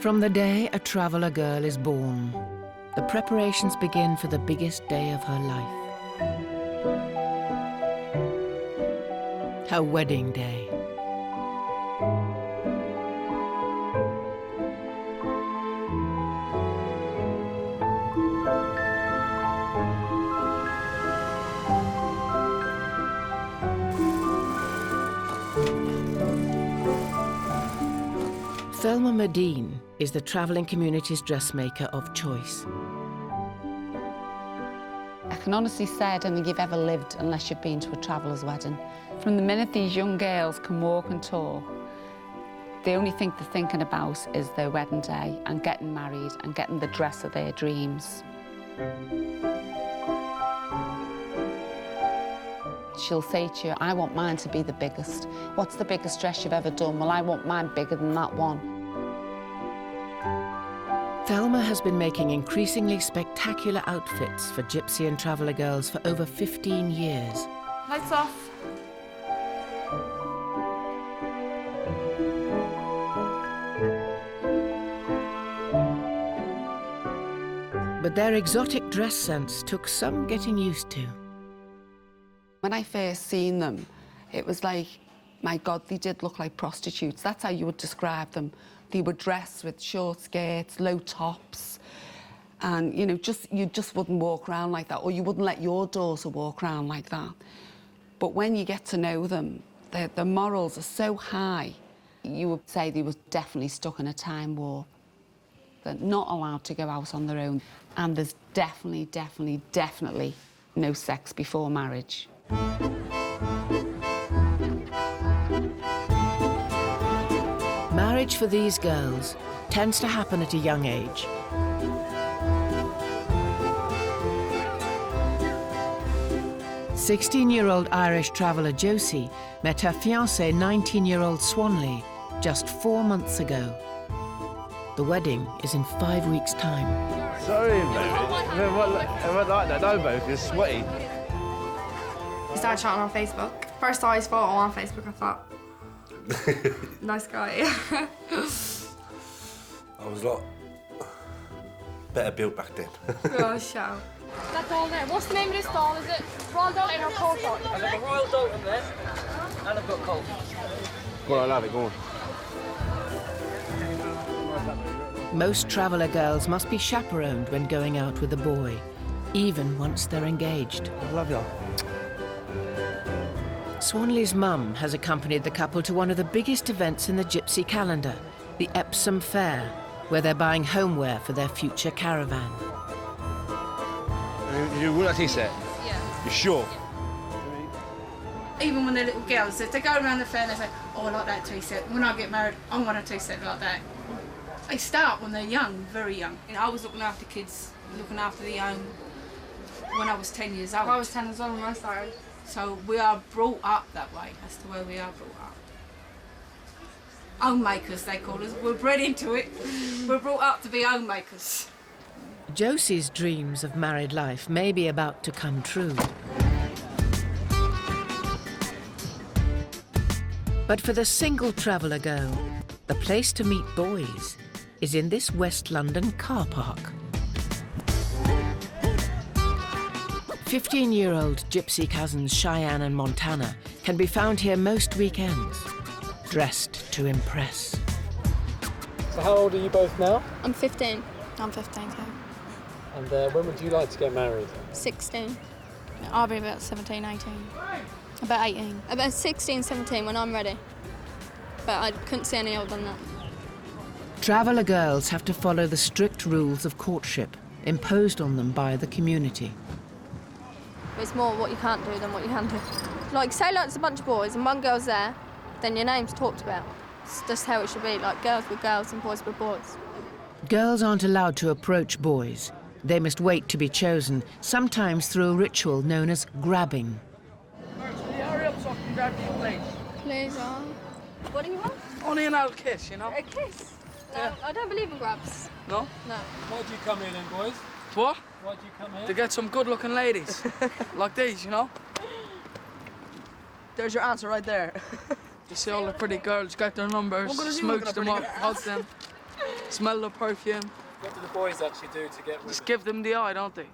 From the day a traveller girl is born, the preparations begin for the biggest day of her life. Her wedding day. Thelma Medine is the travelling community's dressmaker of choice. I can honestly say I don't think you've ever lived unless you've been to a traveller's wedding. From the minute these young girls can walk and talk, the only thing they're thinking about is their wedding day and getting married and getting the dress of their dreams. She'll say to you, I want mine to be the biggest. What's the biggest dress you've ever done? Well, I want mine bigger than that one. Thelma has been making increasingly spectacular outfits for gypsy and traveller girls for over 15 years. Lights off. But their exotic dress sense took some getting used to. When I first seen them, it was like, my God, they did look like prostitutes. That's how you would describe them. They were dressed with short skirts, low tops, and, you know, you just wouldn't walk around like that, or you wouldn't let your daughter walk around like that. But when you get to know them, their morals are so high, you would say they were definitely stuck in a time warp. They're not allowed to go out on their own, and there's definitely no sex before marriage. Marriage for these girls tends to happen at a young age. "16-year-old Irish traveller Josie met her fiancé, 19-year-old Swanley, just 4 months ago. The wedding is in 5 weeks' time. Sorry, baby. It went like that. No, baby, it's sweaty. We started chatting on Facebook. First I saw him on Facebook, I thought, nice guy. I was like, better built back then. Oh, shout. That's all there. What's the name of this stall? Is it Royal Dalton or Cold Dalton? I've got a Royal Dalton there, and I've got Cold. Go on, I love it, go on. Most traveller girls must be chaperoned when going out with a boy, even once they're engaged. I love you. Swanley's mum has accompanied the couple to one of the biggest events in the gypsy calendar, the Epsom Fair, where they're buying homeware for their future caravan. You will actually say? Yeah. You sure? Yeah. Even when they're little girls, if they go around the fair, they say, oh, I like that tea-set. When I get married, I want a tea-set like that. They start when they're young, very young. You know, I was looking after kids, looking after the young when I was 10 years old. I was 10 as well when I started. So we are brought up that way. That's the way we are brought up. Homemakers, they call us. We're bred into it. We're brought up to be homemakers. Josie's dreams of married life may be about to come true. But for the single traveller girl, the place to meet boys is in this West London car park. 15-year-old gypsy cousins Cheyenne and Montana can be found here most weekends, dressed to impress. So how old are you both now? I'm 15. I'm 15 too. And when would you like to get married? 16. I'll be about 17, 18. About 18. About 16, 17 when I'm ready. But I couldn't see any older than that. Traveller girls have to follow the strict rules of courtship imposed on them by the community. It's more what you can't do than what you can do. Like, say like there's a bunch of boys and one girl's there, then your name's talked about. It's just how it should be, like girls with girls and boys with boys. Girls aren't allowed to approach boys. They must wait to be chosen, sometimes through a ritual known as grabbing. Hurry up so I can grab you, please. Please, what do you want? Only an old kiss, you know? A kiss? No, Yeah. I don't believe in grabs. No? No. Why'd you come here then, boys? What? Why'd you come here? To get some good-looking ladies. Like these, you know? There's your answer right there. You see all the pretty girls, get their numbers, smooch them up, hug them. smell the perfume. What do the boys actually do to get rid Just of give them the eye, don't they?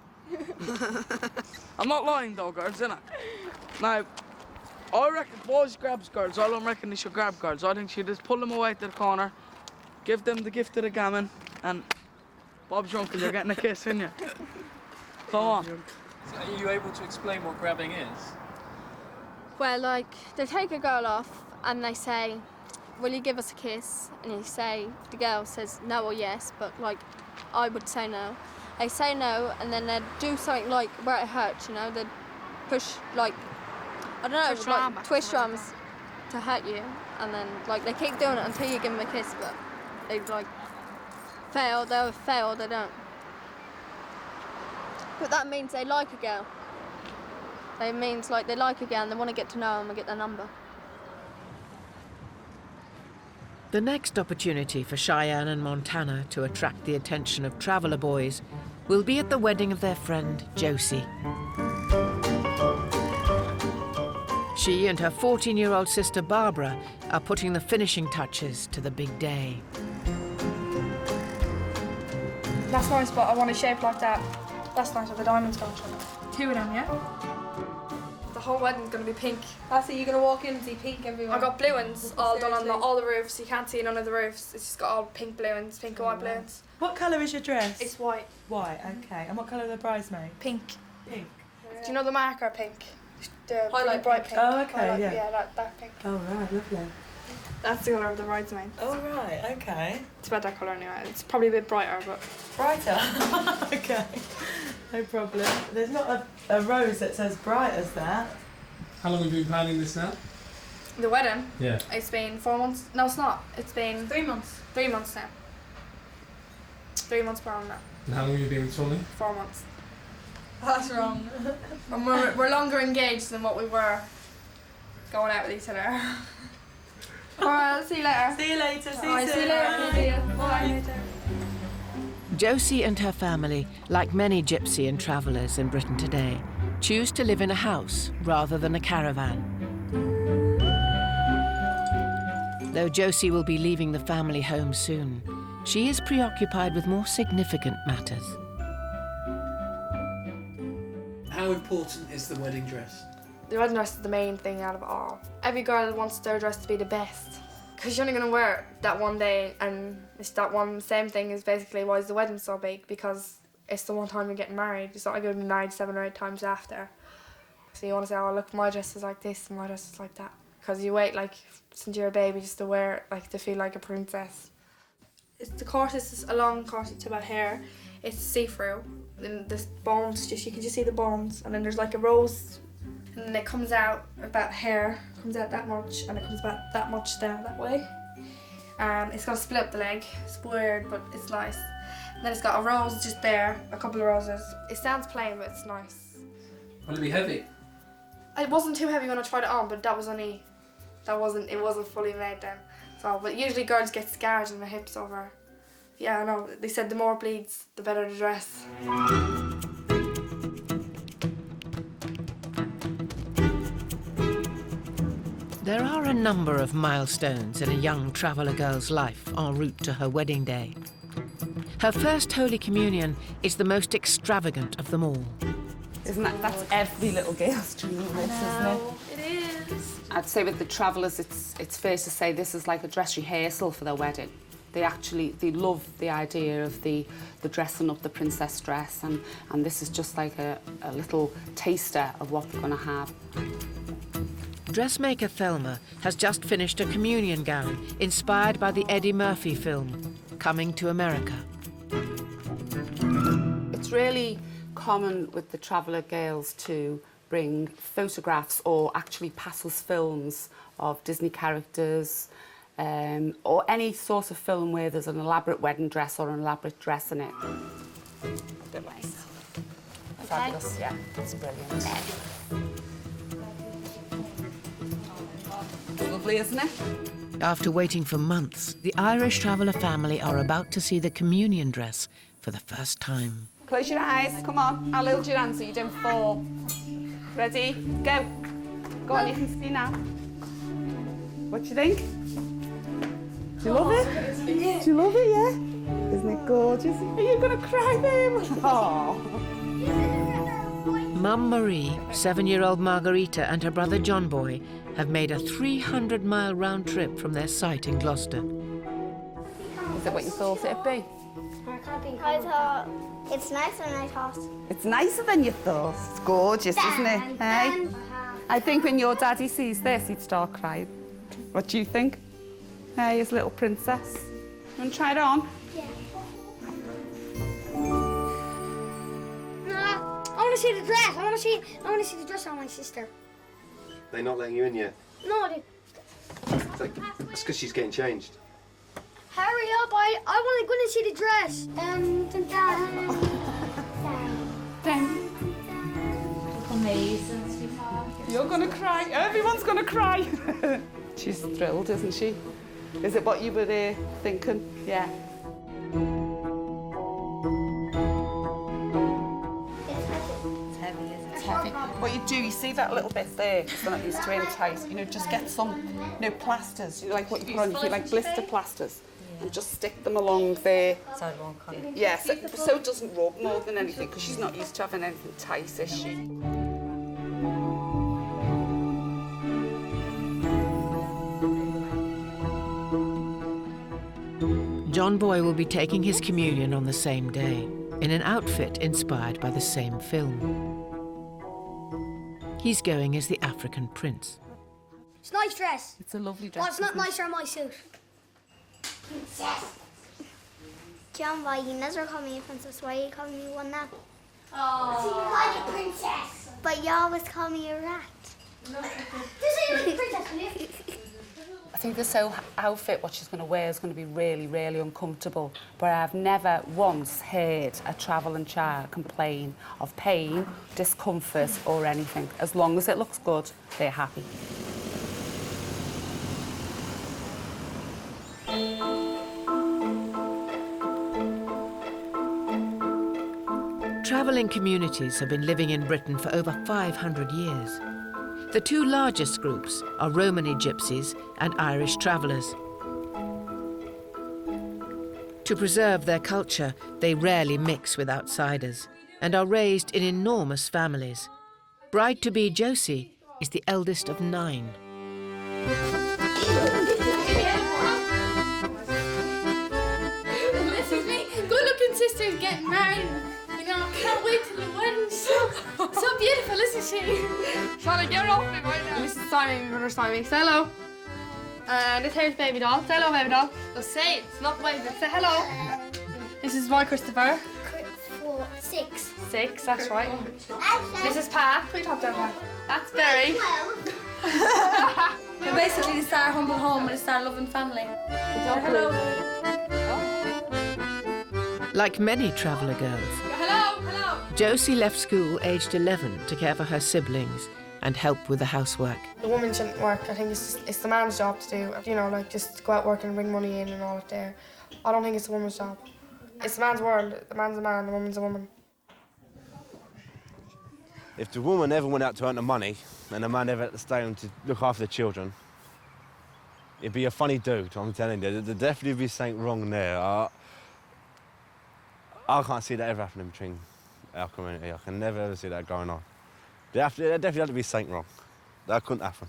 I'm not lying though, girls, innit? Now, I reckon boys grabs girls. I don't reckon they should grab girls. I think you just pull them away to the corner, give them the gift of the gammon, and Bob's your uncle, you're getting a kiss, ain't you? Go on. So are you able to explain what grabbing is? Well, like, they take a girl off and they say, will you give us a kiss? And you say, the girl says no or yes, but like, I would say no. They say no, and then they'd do something like where it hurts, you know, they'd push, like, I don't know, Twist your arm like, back twist your or arms to hurt you, and then, like, they keep doing it until you give them a kiss, but they, like, fail, they'll fail, they don't. But that means they like a girl. It means, like, they like a girl and they want to get to know them and get their number. The next opportunity for Cheyenne and Montana to attract the attention of traveller boys will be at the wedding of their friend Josie. She and her 14-year-old sister Barbara are putting the finishing touches to the big day. That's nice, but I want it shaped like that. That's nice with the diamonds going through it. 2 of them, yeah? The whole wedding's gonna be pink. That's it, you're gonna walk in and see pink everywhere. I got blue ones all done on all the roofs. You can't see none of the roofs. It's just got all pink blue ones, pink and white blue ones. What colour is your dress? It's white. White, okay. And what colour are the bridesmaids? Pink. Pink. Do you know the marker pink? The Highlight really bright pink. Oh, okay, Highlight, yeah. Yeah, that pink. Oh, right, lovely. That's the colour of the bridesmaid. Oh, right, okay. It's about that colour anyway. It's probably a bit brighter, but... Brighter? Okay, no problem. There's not a rose that says bright as that. How long have you been planning this now? The wedding? Yeah. It's been 4 months. No, it's not. It's been... 3 months. 3 months now. 3 months per annum now. And how long have you been with Tony? 4 months. That's wrong. And we're longer engaged than what we were going out with each other. Alright, I'll see you later. See you later, see you Alright, soon. see you later. See you. Bye. Josie and her family, like many gypsy and travellers in Britain today, choose to live in a house rather than a caravan. Though Josie will be leaving the family home soon, she is preoccupied with more significant matters. How important is the wedding dress? The wedding dress is the main thing out of it all. Every girl wants their dress to be the best. Because you're only going to wear it that one day, and it's that one same thing is basically why is the wedding so big, because it's the one time you're getting married. It's not like you're going to be married 7 or 8 times after. So you want to say, oh look, my dress is like this and my dress is like that. Because you wait like since you're a baby just to wear it, like to feel like a princess. The corset is a long corset to about here. It's see-through. And the bones, you can just see the bones. And then there's like a rose, and then it comes out about here, comes out that much, and it comes about that much down that way. And it's got to split up the leg. It's weird, but it's nice. And then it's got a rose just there, a couple of roses. It sounds plain, but it's nice. Will it be heavy? It wasn't too heavy when I tried it on, but it wasn't fully made then. So, but usually girls get scars on their hips over. Yeah, I know. They said the more it bleeds, the better the dress. There are a number of milestones in a young traveller girl's life en route to her wedding day. Her first Holy Communion is the most extravagant of them all. Isn't that's every little girl's dream, isn't it? It is. I'd say with the travellers, it's fair to say this is like a dress rehearsal for their wedding. They love the idea of the dressing up the princess dress, and this is just like a little taster of what they're going to have. Dressmaker Thelma has just finished a communion gown inspired by the Eddie Murphy film, Coming to America. It's really common with the traveller girls to bring photographs or actually pass us films of Disney characters, or any sort of film where there's an elaborate wedding dress or an elaborate dress in it. Bit nice. Okay. Fabulous, yeah, that's brilliant. Lovely, isn't it? After waiting for months, the Irish traveller family are about to see the communion dress for the first time. Close your eyes, come on. I'll hold your hand so you don't fall. Ready? Go. Go on, you can see now. What do you think? Do you love it? Do you love it, yeah? Isn't it gorgeous? Are you going to cry, babe? Oh. Mum Marie, 7-year-old Margarita and her brother John Boy have made a 300-mile round trip from their site in Gloucester. Is it what you thought it'd be? I thought it's nicer than I thought. It's nicer than you thought. It's gorgeous, isn't it? Hey? I think when your daddy sees this, he'd start crying. What do you think? Hey, his little princess. You want to try it on? Yeah. I want to see the dress. I want to see the dress on my sister. They're not letting you in yet. No, they... It's because she's getting changed. Hurry up! I want to go and see the dress. Amazing. You're gonna cry. Everyone's gonna cry. She's thrilled, isn't she? Is it what you were thinking? Yeah. It's heavy, isn't it? It's heavy. What you do, you see that little bit there, because they're not used to entice. You know, just get some, plasters. You know, like what you put on your feet, like blister plasters. And just stick them along there. So it won't kind of... Yeah, so it doesn't rub more than anything, because she's not used to having anything tight, is she? John Boy will be taking his communion on the same day, in an outfit inspired by the same film. He's going as the African prince. It's a nice dress. It's a lovely dress. Well, it's not nicer than my suit. Princess. John Boy, you never call me a princess. Why are you calling me one now? Oh. So you like a princess. But you always call me a rat. No. This ain't a princess, will you? I think this whole outfit, what she's going to wear, is going to be really, really uncomfortable. But I've never once heard a travelling child complain of pain, discomfort or anything. As long as it looks good, they're happy. Travelling communities have been living in Britain for over 500 years. The two largest groups are Romany gypsies and Irish travellers. To preserve their culture, they rarely mix with outsiders and are raised in enormous families. Bride-to-be Josie is the eldest of 9. This is me. Good-looking sisters getting married. You know, I can't wait till the wedding. So beautiful, isn't she? Trying to get her off me right now. This is Simon, my brother Simon. Say hello. And this here's baby doll. Say hello, baby doll. Go say it. It's not waving. Say hello. This is my Christopher. 6. 6, that's right. This is Pa. Put your top down, Pa. That's Barry. We're basically the Star Humble Home and the Star Loving Family. Hello. Like many traveller girls, Hello, hello. Josie left school aged 11 to care for her siblings and help with the housework. The woman shouldn't work. I think it's the man's job to do. You know, like just go out work and bring money in and all that there. I don't think it's the woman's job. It's the man's world. The man's a man, the woman's a woman. If the woman ever went out to earn the money and the man ever had to stay home to look after the children, it'd be a funny dude, I'm telling you. There'd definitely be something wrong there. I can't see that ever happening between our community. I can never ever see that going on. There definitely had to be something wrong. That couldn't happen.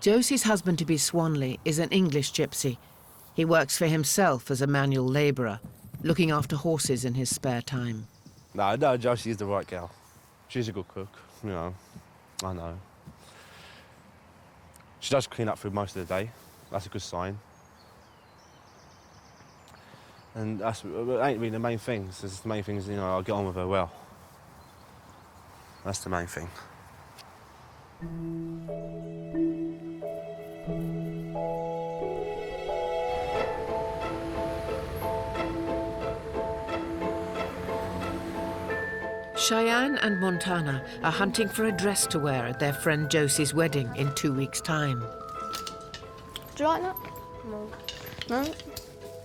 Josie's husband-to-be Swanley is an English gypsy. He works for himself as a manual labourer, looking after horses in his spare time. No, Josie's the right girl. She's a good cook, you know. I know. She does clean up food most of the day. That's a good sign. And that ain't really the main thing. The main thing is, you know, I get on with her well. That's the main thing. Cheyenne and Montana are hunting for a dress to wear at their friend Josie's wedding in 2 weeks' time. Do you like that? No. No?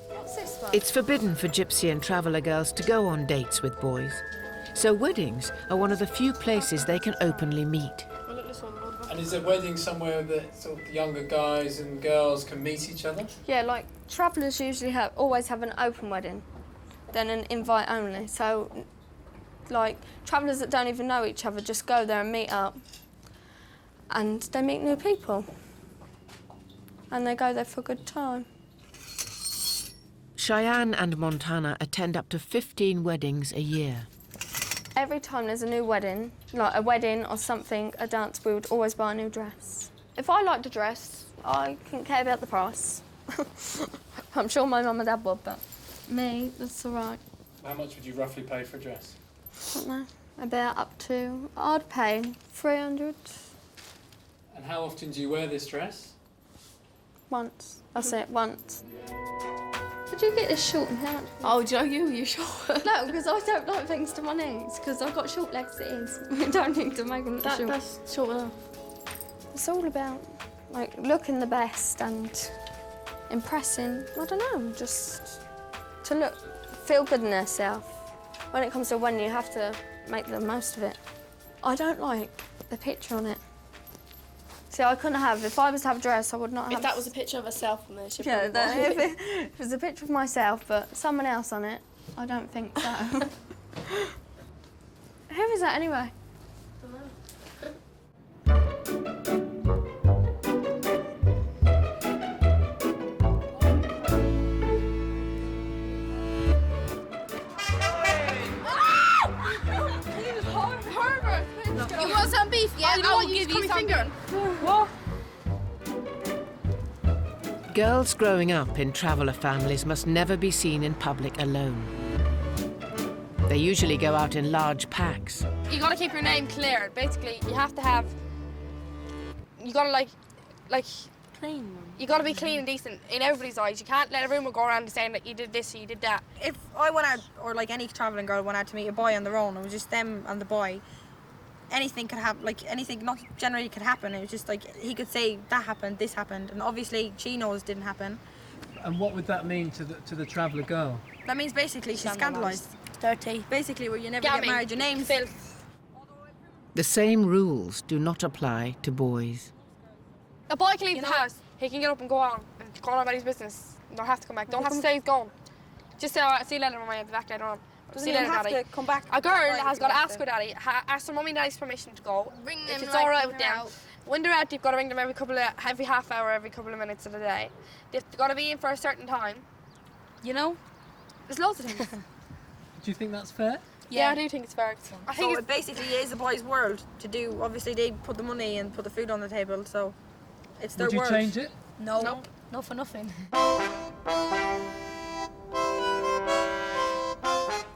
What's this one? It's forbidden for gypsy and traveller girls to go on dates with boys, so weddings are one of the few places they can openly meet. And is a wedding somewhere that sort of the younger guys and girls can meet each other? Yeah, like Travellers usually always have an open wedding, then an invite only. So, like, travellers that don't even know each other just go there and meet up, and they meet new people, and they go there for a good time. Cheyenne and Montana attend up to 15 weddings a year. Every time there's a new wedding, like a wedding or something, a dance, we would always buy a new dress. If I liked a dress, I couldn't care about the price. I'm sure my mum and dad would, but me, that's all right. How much would you roughly pay for a dress? I don't know, about up to, I'd pay 300. And how often do you wear this dress? Once. That's it, once. Did you get this short and hair? Oh, do you know you're short? No, because I don't like things to my knees, because I've got short legs it is. We don't need to make them short. That's short enough. It's all about, like, looking the best and impressing, I don't know, just to feel good in herself. When it comes to when you have to make the most of it. I don't like the picture on it. See, I couldn't have, if I was to have a dress, I would not have... If that was a picture of herself on there, she'd Yeah, probably if it was a picture of myself, but someone else on it, I don't think so. Who is that anyway? You want some beef? Yeah, I will give you some. What? Girls growing up in traveller families must never be seen in public alone. They usually go out in large packs. You gotta keep your name clear. Basically, you have to have. You gotta like Clean. you gotta be clean and decent in everybody's eyes. You can't let a rumour go around saying that you did this or you did that. If I went out, or like any travelling girl went out to meet a boy on their own, it was just them and the boy. Anything could happen, like anything not generally could happen. It was just like he could say that happened, this happened, and obviously she knows it didn't happen. And what would that mean to the traveller girl? That means basically she's scandalised. Dirty. Basically, where you never get married, your name's filth. The same rules do not apply to boys. A boy can leave the house. He can get up and go on about his business. Don't have to come back. Don't have to say he's gone. Just say, "Oh, see you later, Mummy. I'll be back later on." Doesn't even have to come back. A girl has got to ask her daddy, ask her mummy and daddy's permission to go. Ring if them, it's like, all right when with they're them. out. When they're out, you've got to ring them every half hour, every couple of minutes of the day. They've got to be in for a certain time. You know, there's loads of things. Do you think that's fair? Yeah, I do think it's fair. I think So it basically is a boy's world to do. Obviously, they put the money and put the food on the table, so it's their Would you world. change it? No. Nope. No for nothing.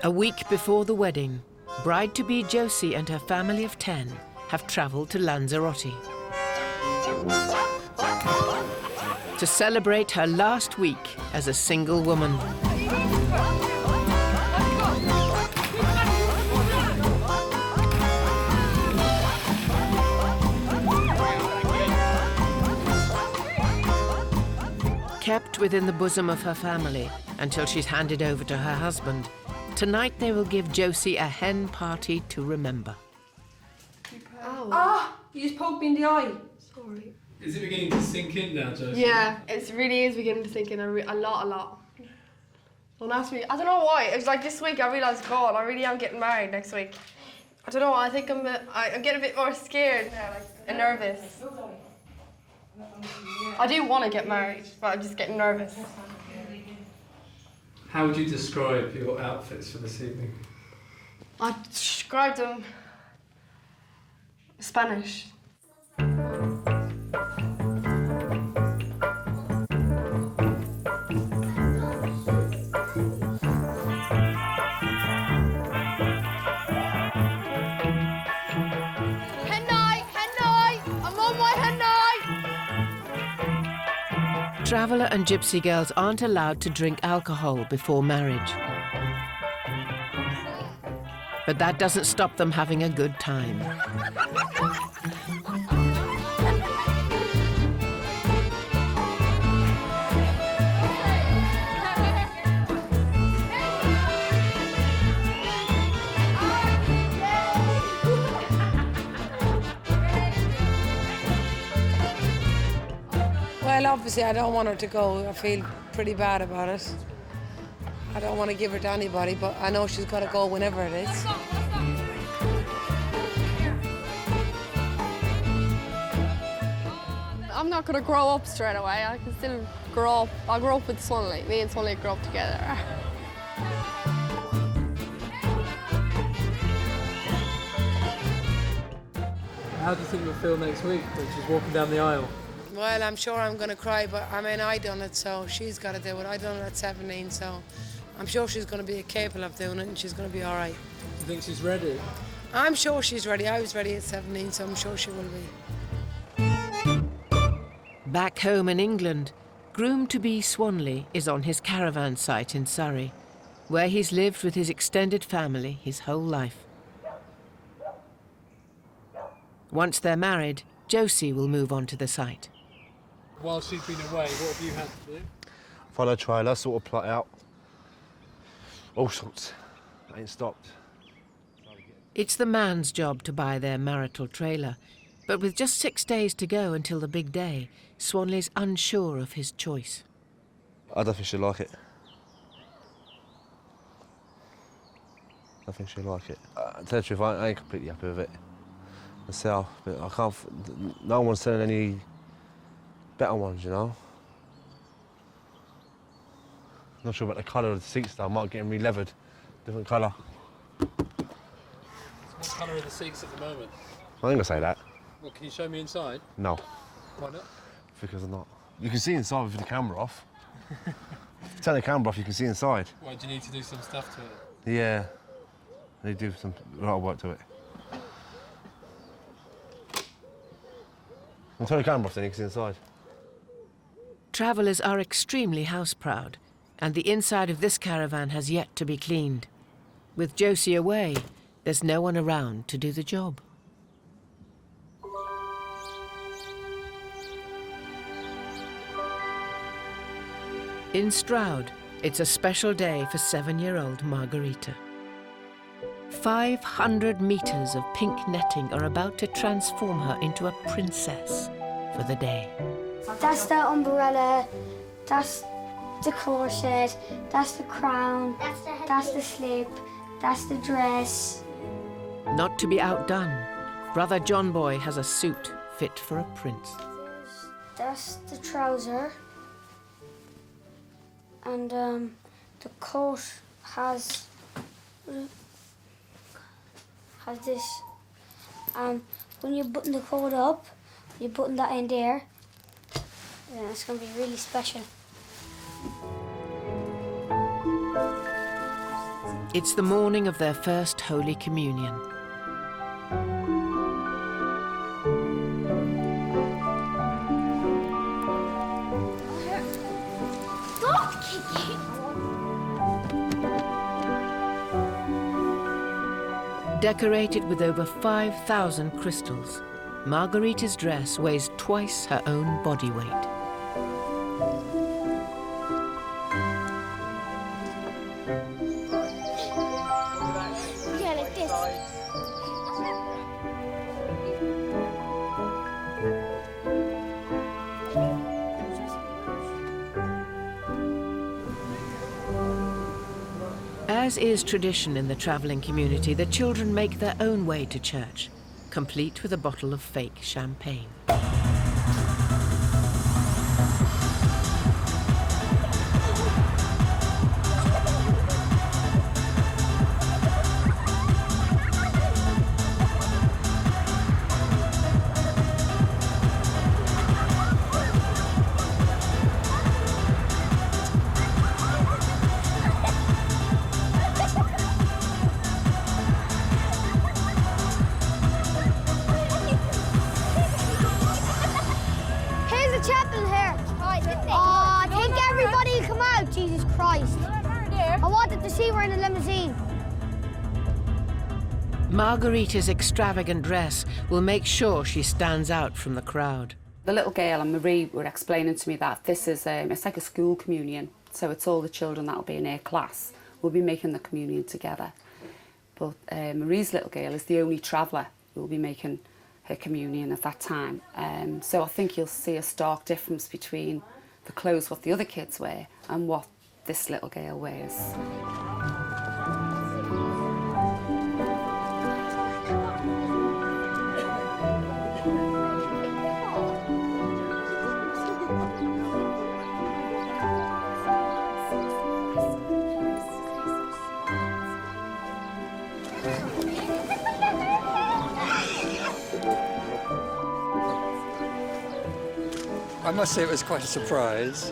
A week before the wedding, bride-to-be Josie and her family of 10 have travelled to Lanzarote to celebrate her last week as a single woman. Kept within the bosom of her family until she's handed over to her husband, tonight they will give Josie a hen party to remember. Ah! You just poked me in the eye. Sorry. Is it beginning to sink in now, Josie? Yeah, it really is beginning to sink in a lot. Don't ask me. I don't know why. It was like this week I realised, God, I really am getting married next week. I don't know. I think I'm getting a bit more scared now, and nervous. I do want to get married, but I'm just getting nervous. How would you describe your outfits for this evening? I described them Spanish. Hen night! I'm on my hen night! Traveller and gypsy girls aren't allowed to drink alcohol before marriage. But that doesn't stop them having a good time. Well, Well, obviously I don't want her to go. I feel pretty bad about it. I don't want to give her to anybody, but I know she's got to go whenever it is. I'm not going to grow up straight away. I can still grow up. I'll grow up with Swanley. Me and Swanley grow up together. How do you think you'll feel next week when she's walking down the aisle? Well, I'm sure I'm going to cry, but I mean, I done it, so she's got to do it. I done it at 17, so I'm sure she's going to be capable of doing it, and she's going to be all right. Do you think she's ready? I'm sure she's ready. I was ready at 17, so I'm sure she will be. Back home in England, groom-to-be Swanley is on his caravan site in Surrey, where he's lived with his extended family his whole life. Once they're married, Josie will move on to the site. While she's been away, what have you had to do? Follow trailer, sort of plot out. All sorts. I ain't stopped. It's the man's job to buy their marital trailer, but with just 6 days to go until the big day, Swanley's unsure of his choice. I don't think she'll like it. I think she'll like it. To tell you the truth, I ain't completely happy with it myself, but I can't. No one's selling any better ones, you know. Not sure about the colour of the seats though. I might get them re-leathered, different colour. What colour are the seats at the moment? I ain't gonna say that. Well, can you show me inside? No. Why not? Because I'm not. You can see inside with the camera off. Turn the camera off, you can see inside. Why do you need to do some stuff to it? Yeah. They do a lot of work to it. I'll turn the camera off then you can see inside. Travellers are extremely house-proud, and the inside of this caravan has yet to be cleaned. With Josie away, there's no one around to do the job. In Stroud, it's a special day for 7-year-old Margarita. 500 metres of pink netting are about to transform her into a princess for the day. That's the umbrella, that's the corset, that's the crown, that's the slip, that's the dress. Not to be outdone, brother John Boy has a suit fit for a prince. That's the trouser. And the coat has this. When you button the coat up, you button that in there. Yeah, it's going to be really special. It's the morning of their first Holy Communion. Decorated with over 5,000 crystals, Margarita's dress weighs twice her own body weight. Yeah, like this. As is tradition in the travelling community, the children make their own way to church, complete with a bottle of fake champagne. Margarita's extravagant dress will make sure she stands out from the crowd. The little girl and Marie were explaining to me that this is it's like a school communion, so it's all the children that will be in her class will be making the communion together. But Marie's little girl is the only traveller who will be making her communion at that time. So I think you'll see a stark difference between the clothes what the other kids wear and what this little girl wears. I must say it was quite a surprise.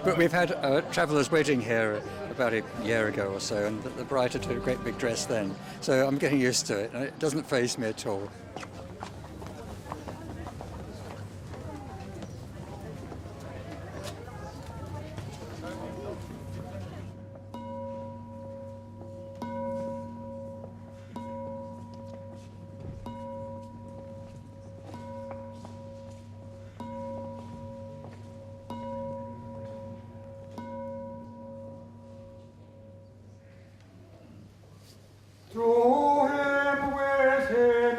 But we've had a traveller's wedding here about a year ago or so, and the bride had a great big dress then. So I'm getting used to it, and it doesn't faze me at all. Through him, with him,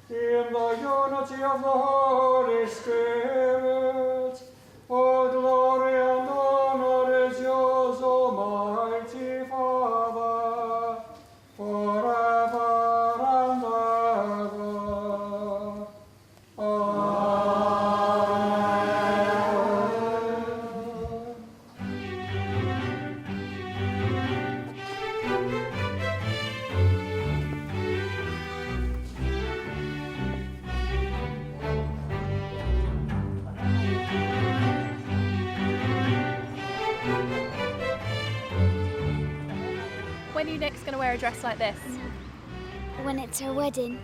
in the unity of the Holy Spirit, all glory and honor is yours, Almighty Father, forever and ever. When are you next going to wear a dress like this? When it's her wedding.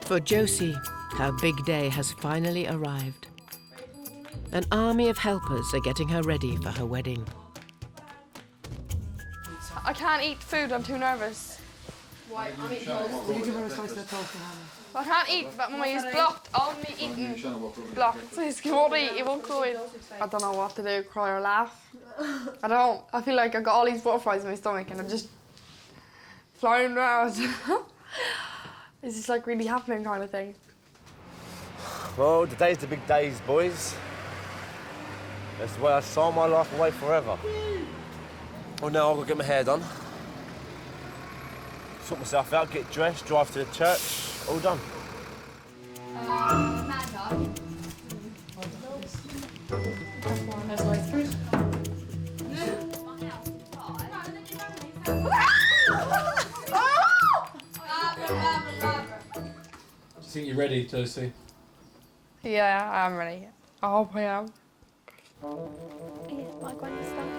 For Josie, her big day has finally arrived. An army of helpers are getting her ready for her wedding. I can't eat food, I'm too nervous. Why? I'm eating Will you give her a slice of that toast, Hannah? I can't eat, but Mummy is blocked. All me eating blocked. So he won't eat, he won't go in. I don't know what to do, cry or laugh. I don't. I feel like I've got all these butterflies in my stomach and I'm just flying around. It's just like really happening kind of thing. Well, today's the big days, boys. That's the way I sign my life away forever. Well, now I've got to get my hair done. Sort myself out, get dressed, drive to the church, all done. Do you think you're ready, Josie? Yeah, I'm ready. I hope I am. Like when you stamp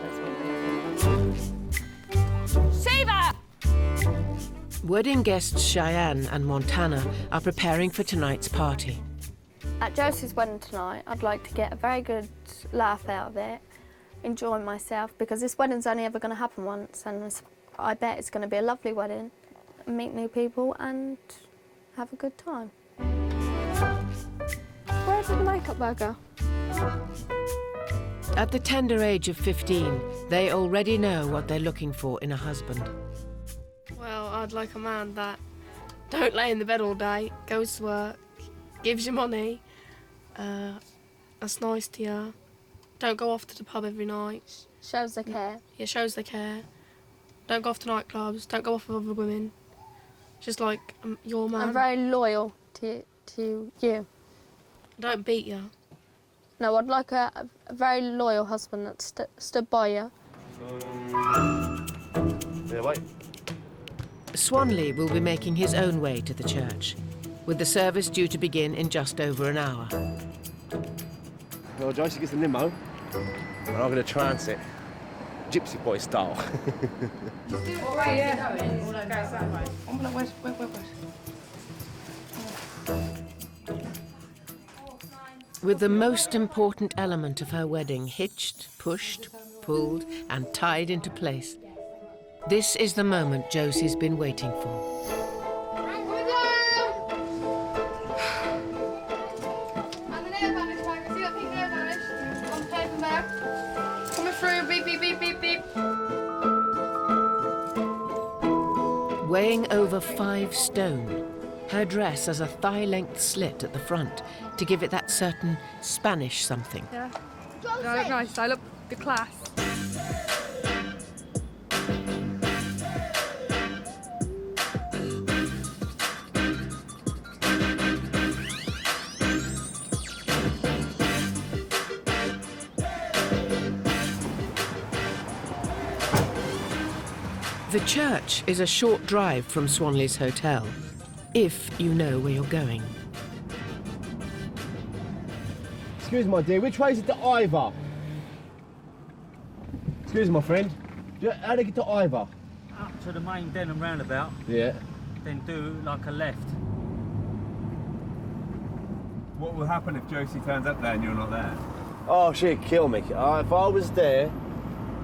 this. See that? Wedding guests Cheyenne and Montana are preparing for tonight's party. At Josie's wedding tonight, I'd like to get a very good laugh out of it, enjoy myself, because this wedding's only ever going to happen once, and I bet it's going to be a lovely wedding, meet new people and have a good time. Where did the makeup bag go? At the tender age of 15, they already know what they're looking for in a husband. Well, I'd like a man that don't lay in the bed all day, goes to work, gives you money, that's nice to you, don't go off to the pub every night. Shows they care. Yeah, shows they care. Don't go off to nightclubs, don't go off with other women. Just like your man. I'm very loyal to you. Don't beat you. No, I'd like a very loyal husband that stood by you. Yeah, wait. Swanley will be making his own way to the church, with the service due to begin in just over an hour. Well, Josie gets the limo, and I'm going to transit, gypsy boy style. With the most important element of her wedding hitched, pushed, pulled, and tied into place, this is the moment Josie's been waiting for. Weighing over 5 stone, her dress has a thigh-length slit at the front to give it that certain Spanish something. Yeah. I look nice. I look the class. The church is a short drive from Swanley's hotel, if you know where you're going. Excuse me, my dear, which way is it to Ivor? Excuse me, my friend. How do you get to Ivor? Up to the main Denham roundabout. Yeah. Then do like a left. What will happen if Josie turns up there and you're not there? Oh, she'd kill me. If I was there,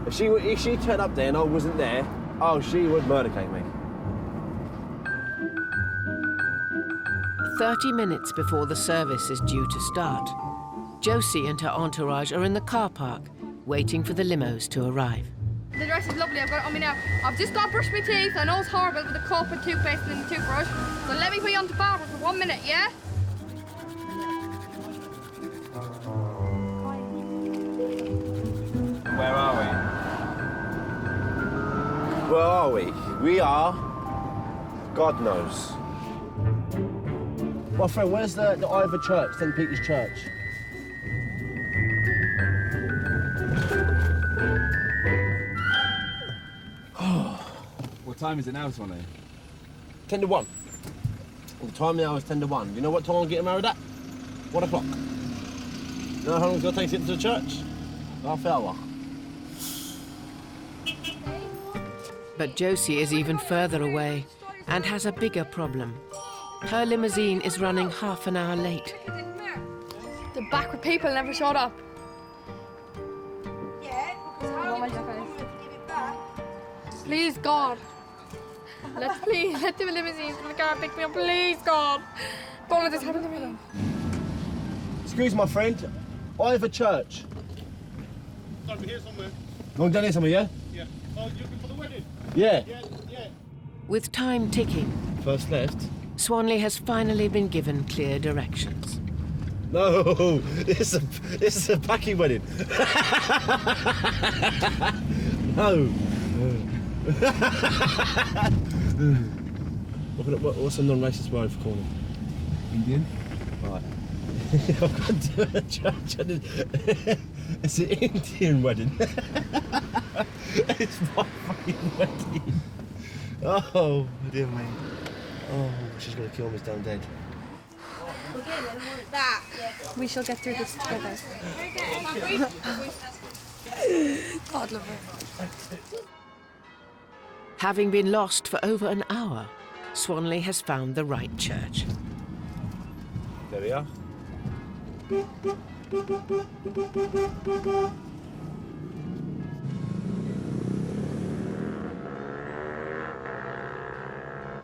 if she turned up there and I wasn't there, oh, she would murder-cake me. 30 minutes before the service is due to start, Josie and her entourage are in the car park, waiting for the limos to arrive. The dress is lovely. I've got it on me now. I've just got to brush my teeth. I know it's horrible with the cup and toothpaste and the toothbrush. So let me put you on to barber for 1 minute, yeah? Where are we? Where are we? We are... God knows. My friend, where's the Ivor Church, St. Peter's Church? What time is it now, Swanee? 10 to 1. The time now is 10 to 1. You know what time I'm getting married at? 1 o'clock. You know how long it's going to take to get to the church? Half hour. But Josie is even further away and has a bigger problem. Her limousine is running half an hour late. The back with people never showed up. Yeah, because how are you going to give it back? Please, God. Let the limousine from the car pick me up, please, God. Don't let this happen to me. Excuse my friend. Ivor Church. Over here somewhere. Going down here somewhere, yeah? Yeah. Oh, you're looking for the wedding? Yeah. Yeah. With time ticking, First left. Swanley has finally been given clear directions. No, this is a packing wedding. No. What's a non-racist word for corner? Indian. Right. I've got to a church and it's an Indian wedding. It's my fucking wedding. Oh, dear me. Oh, she's going to kill me, it's down dead. We shall get through this together. God love her. Having been lost for over an hour, Swanley has found the right church. There we are.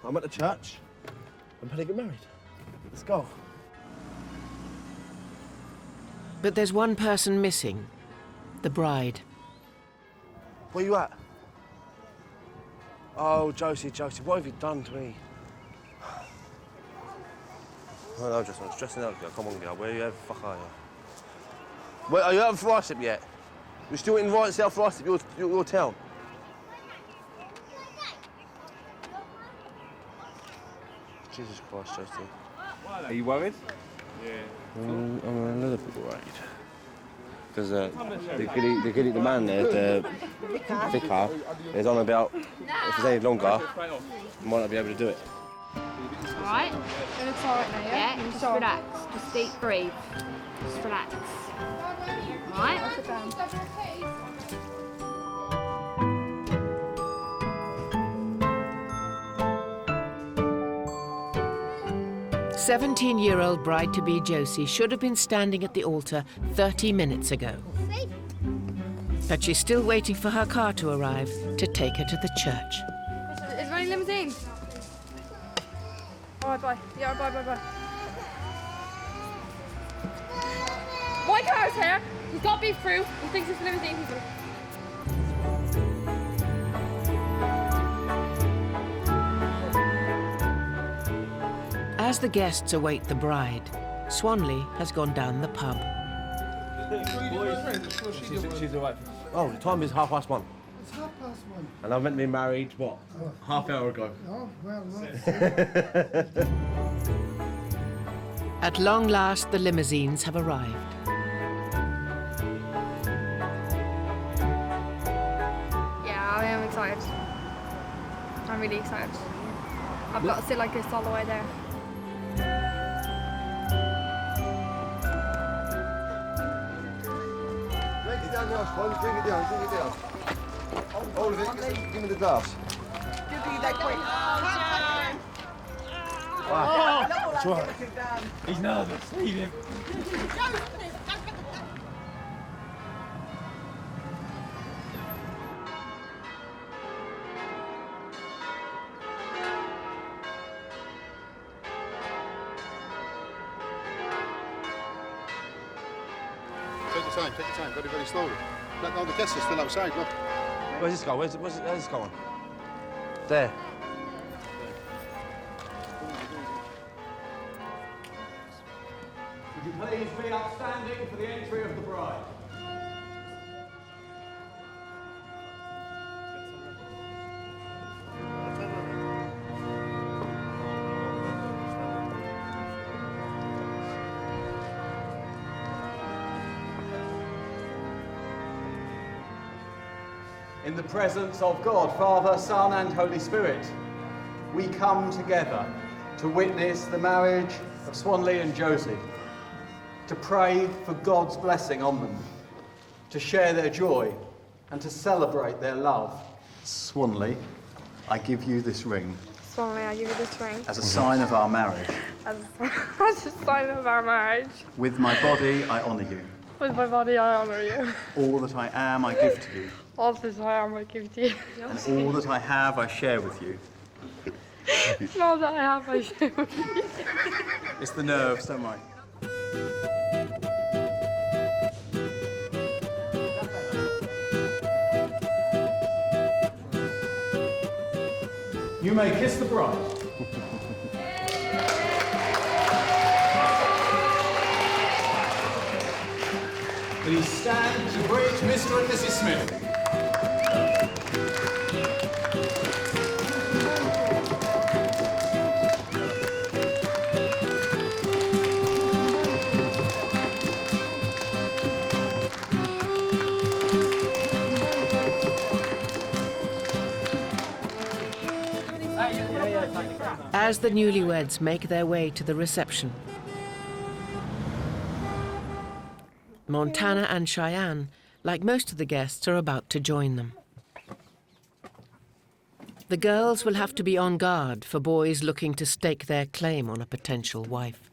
I'm at the church. I'm going to get married. Let's go. But there's one person missing, the bride. Where you at? Oh, Josie, what have you done to me? Oh, no, I'm stressing out, girl. Come on, girl. Where the fuck are you? Wait, are you out of Courtship yet? You're still invited to Courtship, your town? Jesus Christ, Josie. Are you worried? Yeah. I'm a little bit worried. Because the giddy man there, the vicar, is on about if it's any longer, you might not be able to do it. Alright? It looks alright now, yeah? Yeah, just relax. Just deep breathe. Just relax. Alright? I'll sit down. 17-year-old bride-to-be Josie should have been standing at the altar 30 minutes ago. But she's still waiting for her car to arrive to take her to the church. Is there any limousine? Alright, bye. Yeah, bye. My car's here. He's got beef fruit. He thinks it's a limousine. As the guests await the bride, Swanley has gone down the pub. She's all right. Oh, the time is 1:30. It's 1:30. And I'm meant to be married, what, half hour ago? Oh, well, At long last, the limousines have arrived. Yeah, I am excited. I'm really excited. I've got to sit like this all the way there. Drink it down now, Swan. Drink it down, drink it down. All of it, give me the glass. Wow. That's right. He's nervous. Leave him. Take your time, very, very slowly. No, the guests are still outside, look. Where's this going? Where's this going? There. Would you please be upstanding for the entry of the bride? In the presence of God, Father, Son and Holy Spirit, we come together to witness the marriage of Swanley and Josie, to pray for God's blessing on them, to share their joy and to celebrate their love. Swanley, I give you this ring Swanley, I give you this ring. as a sign of our marriage. As a sign of our marriage. With my body, I honour you. With my body, I honour you. All that I am, I give to you. All that I am, I give to you. And all that I have, I share with you. All that I have, I share with you. It's the nerves, don't worry. You may kiss the bride. Please stand to greet Mr. and Mrs. Smith. As the newlyweds make their way to the reception, Montana and Cheyenne, like most of the guests, are about to join them. The girls will have to be on guard for boys looking to stake their claim on a potential wife.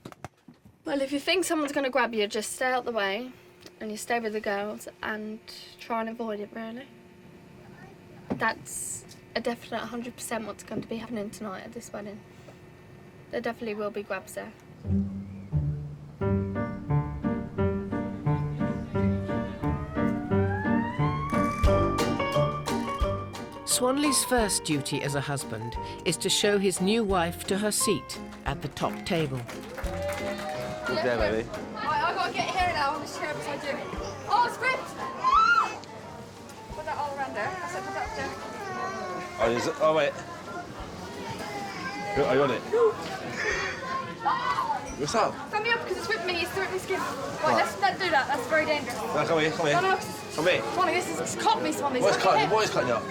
Well, if you think someone's going to grab you, just stay out the way and you stay with the girls and try and avoid it, really. That's a definite 100% what's going to be happening tonight at this wedding. There definitely will be grabs there. Swanley's first duty as a husband is to show his new wife to her seat at the top table. Who's there, baby? I gotta get here now on this chair beside you. Oh, script! Put that all around there. I said put that up there. Oh, wait. Are you on it? What's up? Stand me up because it's ripped me skin. Right, let's not do that. That's very dangerous. No, come here, come here. No, Come here. Swanley, it's caught me, Swanley. What is cutting you up?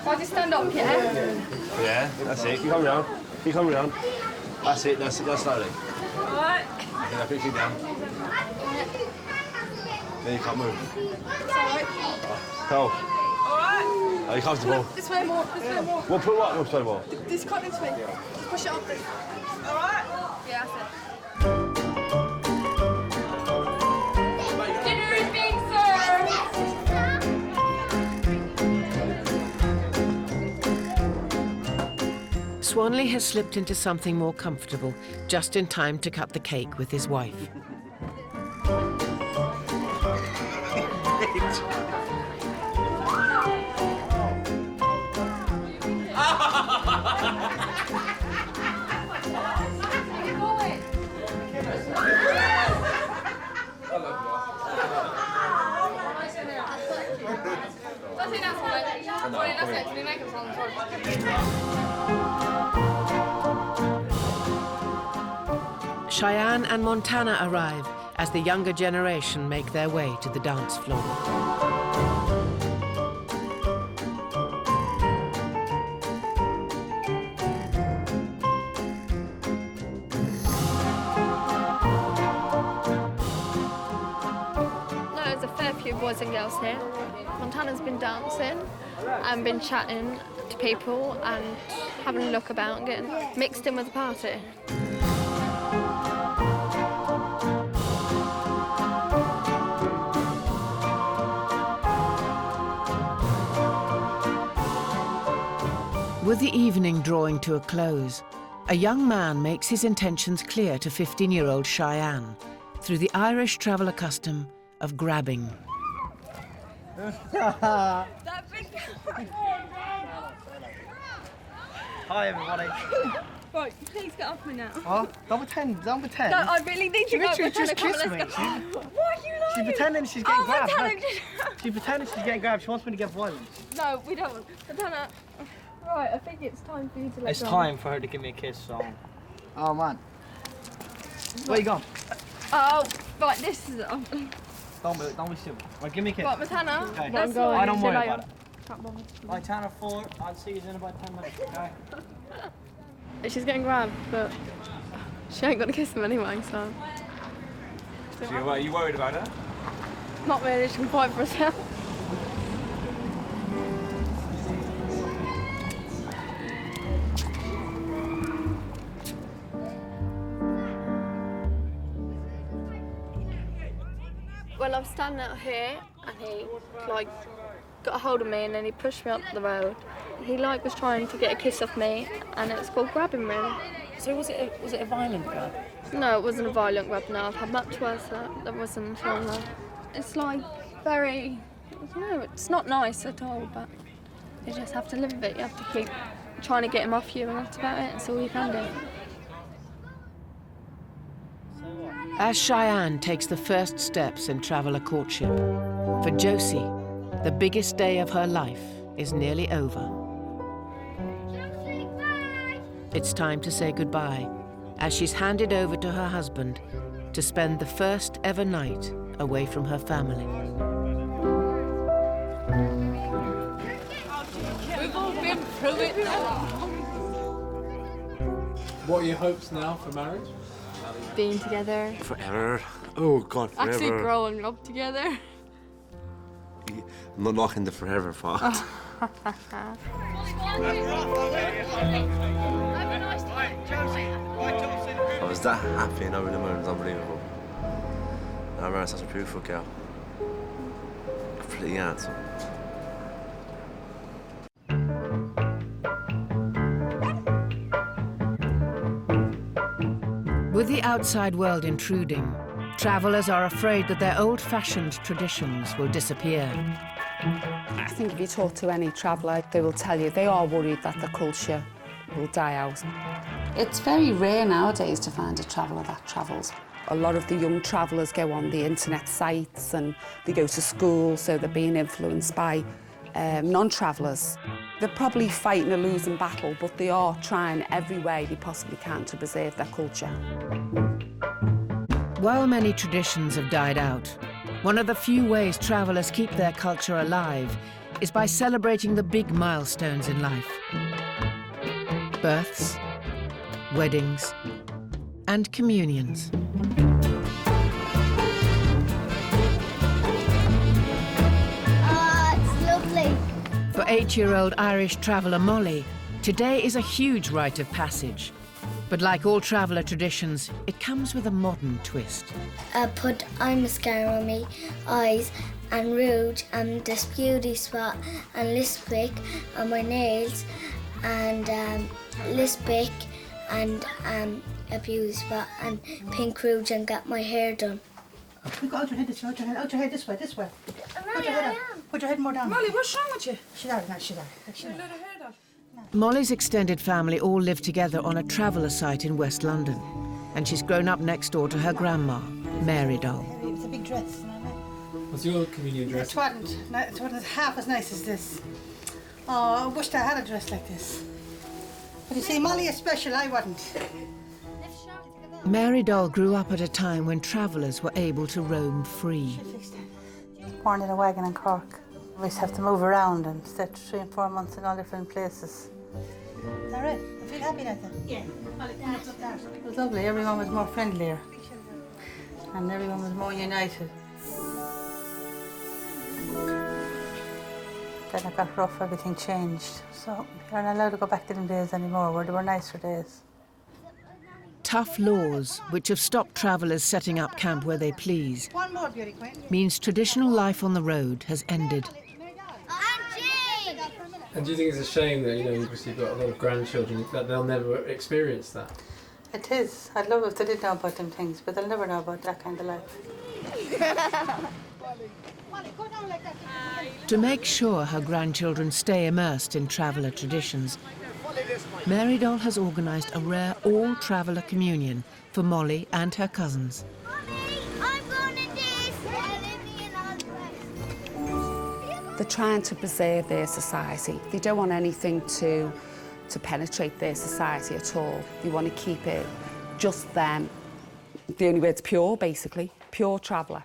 Why just stand up, yeah? Yeah, that's it. You come round. You come round. That's it. That's slowly. Alright. Then I put you down. Then you can't move. It's alright. Go. Alright. Are you comfortable? This way more, this way more. Well, put what? Sorry, more. This cut into me. Just push it up there. Alright? Yeah, that's it. Dinner is being served! Swanley has slipped into something more comfortable, just in time to cut the cake with his wife. Cheyenne and Montana arrive as the younger generation make their way to the dance floor. No, there's a fair few boys and girls here. Montana's been dancing and been chatting to people and having a look about and getting mixed in with the party. With the evening drawing to a close, a young man makes his intentions clear to 15-year-old Cheyenne through the Irish traveller custom of grabbing. Hi everybody. Right, please get off me now. Oh, don't pretend, don't pretend. No, I really need to go. Literally just Come on, kissed let's me. go. Why are you lying? She's pretending she's getting grabbed. Montana, Look. She's pretending she's getting grabbed. She wants me to get violent. No, we don't. Montana. Right, I think it's time for you to let It's go. time for her to give me a kiss, so... Oh man. Where you going? Oh, right, this is... Don't be stupid. Right, give me a kiss. Right, Montana, Okay. let's go. I don't worry about it. Can't bother. Right, Tanner 4, I'll see you in about 10 minutes, okay? She's getting grabbed, but she ain't got to kiss him anyway, so... So are you worried about her? Not really, she can fight for herself. Well, I'm standing out here, and he, like, got a hold of me, and then he pushed me up the road. He, like, was trying to get a kiss off me, and it's called grabbing, really. So was it a violent grab? No, it wasn't a violent grab, no. I've had much worse, that wasn't from that. It's, like, very, I don't know, it's not nice at all, but you just have to live with it. You have to keep trying to get him off you, and that's about it. That's all you can do. As Cheyenne takes the first steps in traveller courtship, for Josie, the biggest day of her life is nearly over. It's time to say goodbye, as she's handed over to her husband to spend the first ever night away from her family. We've all been through it now. What are your hopes now for marriage? Being together. Forever. Oh God, forever. Actually growing up together. I'm not knocking the forever part. I was that happy and over the moon, it was unbelievable. I married such a beautiful girl. Completely handsome. With the outside world intruding, travellers are afraid that their old-fashioned traditions will disappear. I think if you talk to any traveller, they will tell you they are worried that the culture will die out. It's very rare nowadays to find a traveller that travels. A lot of the young travellers go on the internet sites and they go to school, so they're being influenced by non-travellers. They're probably fighting a losing battle, but they are trying every way they possibly can to preserve their culture. While many traditions have died out, one of the few ways travellers keep their culture alive is by celebrating the big milestones in life. Births, weddings, and communions. It's lovely. For 8-year-old Irish traveller Molly, today is a huge rite of passage. But like all traveller traditions, it comes with a modern twist. I put eye mascara on me eyes and rouge and this beauty spot and lipstick on my nails and lipstick and a beauty spot and pink rouge and got my hair done. Hold your head this way, hold your head this way, this way. Put your head up. Put your head more down. Molly, what's wrong with you? Sit down, now, sit down. You let her hair down. Molly's extended family all live together on a traveller site in West London, and she's grown up next door to her grandma, Mary Doll. It's a big dress, you know what I mean? What's your communion dress? It wasn't half as nice as this. Oh, I wished I had a dress like this. But you see, Molly is special, I wasn't. Mary Doll grew up at a time when travellers were able to roam free. Born in a wagon in Cork. We used to have to move around and stay 3 and 4 months in all different places. Is that right? I feel happy like that? Yeah. It was lovely. Everyone was more friendlier. And everyone was more united. Then it got rough, everything changed. So we aren't allowed to go back to them days anymore, where they were nicer days. Tough laws, which have stopped travellers setting up camp where they please, means traditional life on the road has ended. And do you think it's a shame that, obviously you've got a lot of grandchildren, that they'll never experience that? It is. I'd love if they did know about them things, but they'll never know about that kind of life. To make sure her grandchildren stay immersed in traveller traditions, Mary Doll has organised a rare all-traveller communion for Molly and her cousins. They're trying to preserve their society. They don't want anything to penetrate their society at all. They want to keep it just them. The only word's pure, basically. Pure traveller.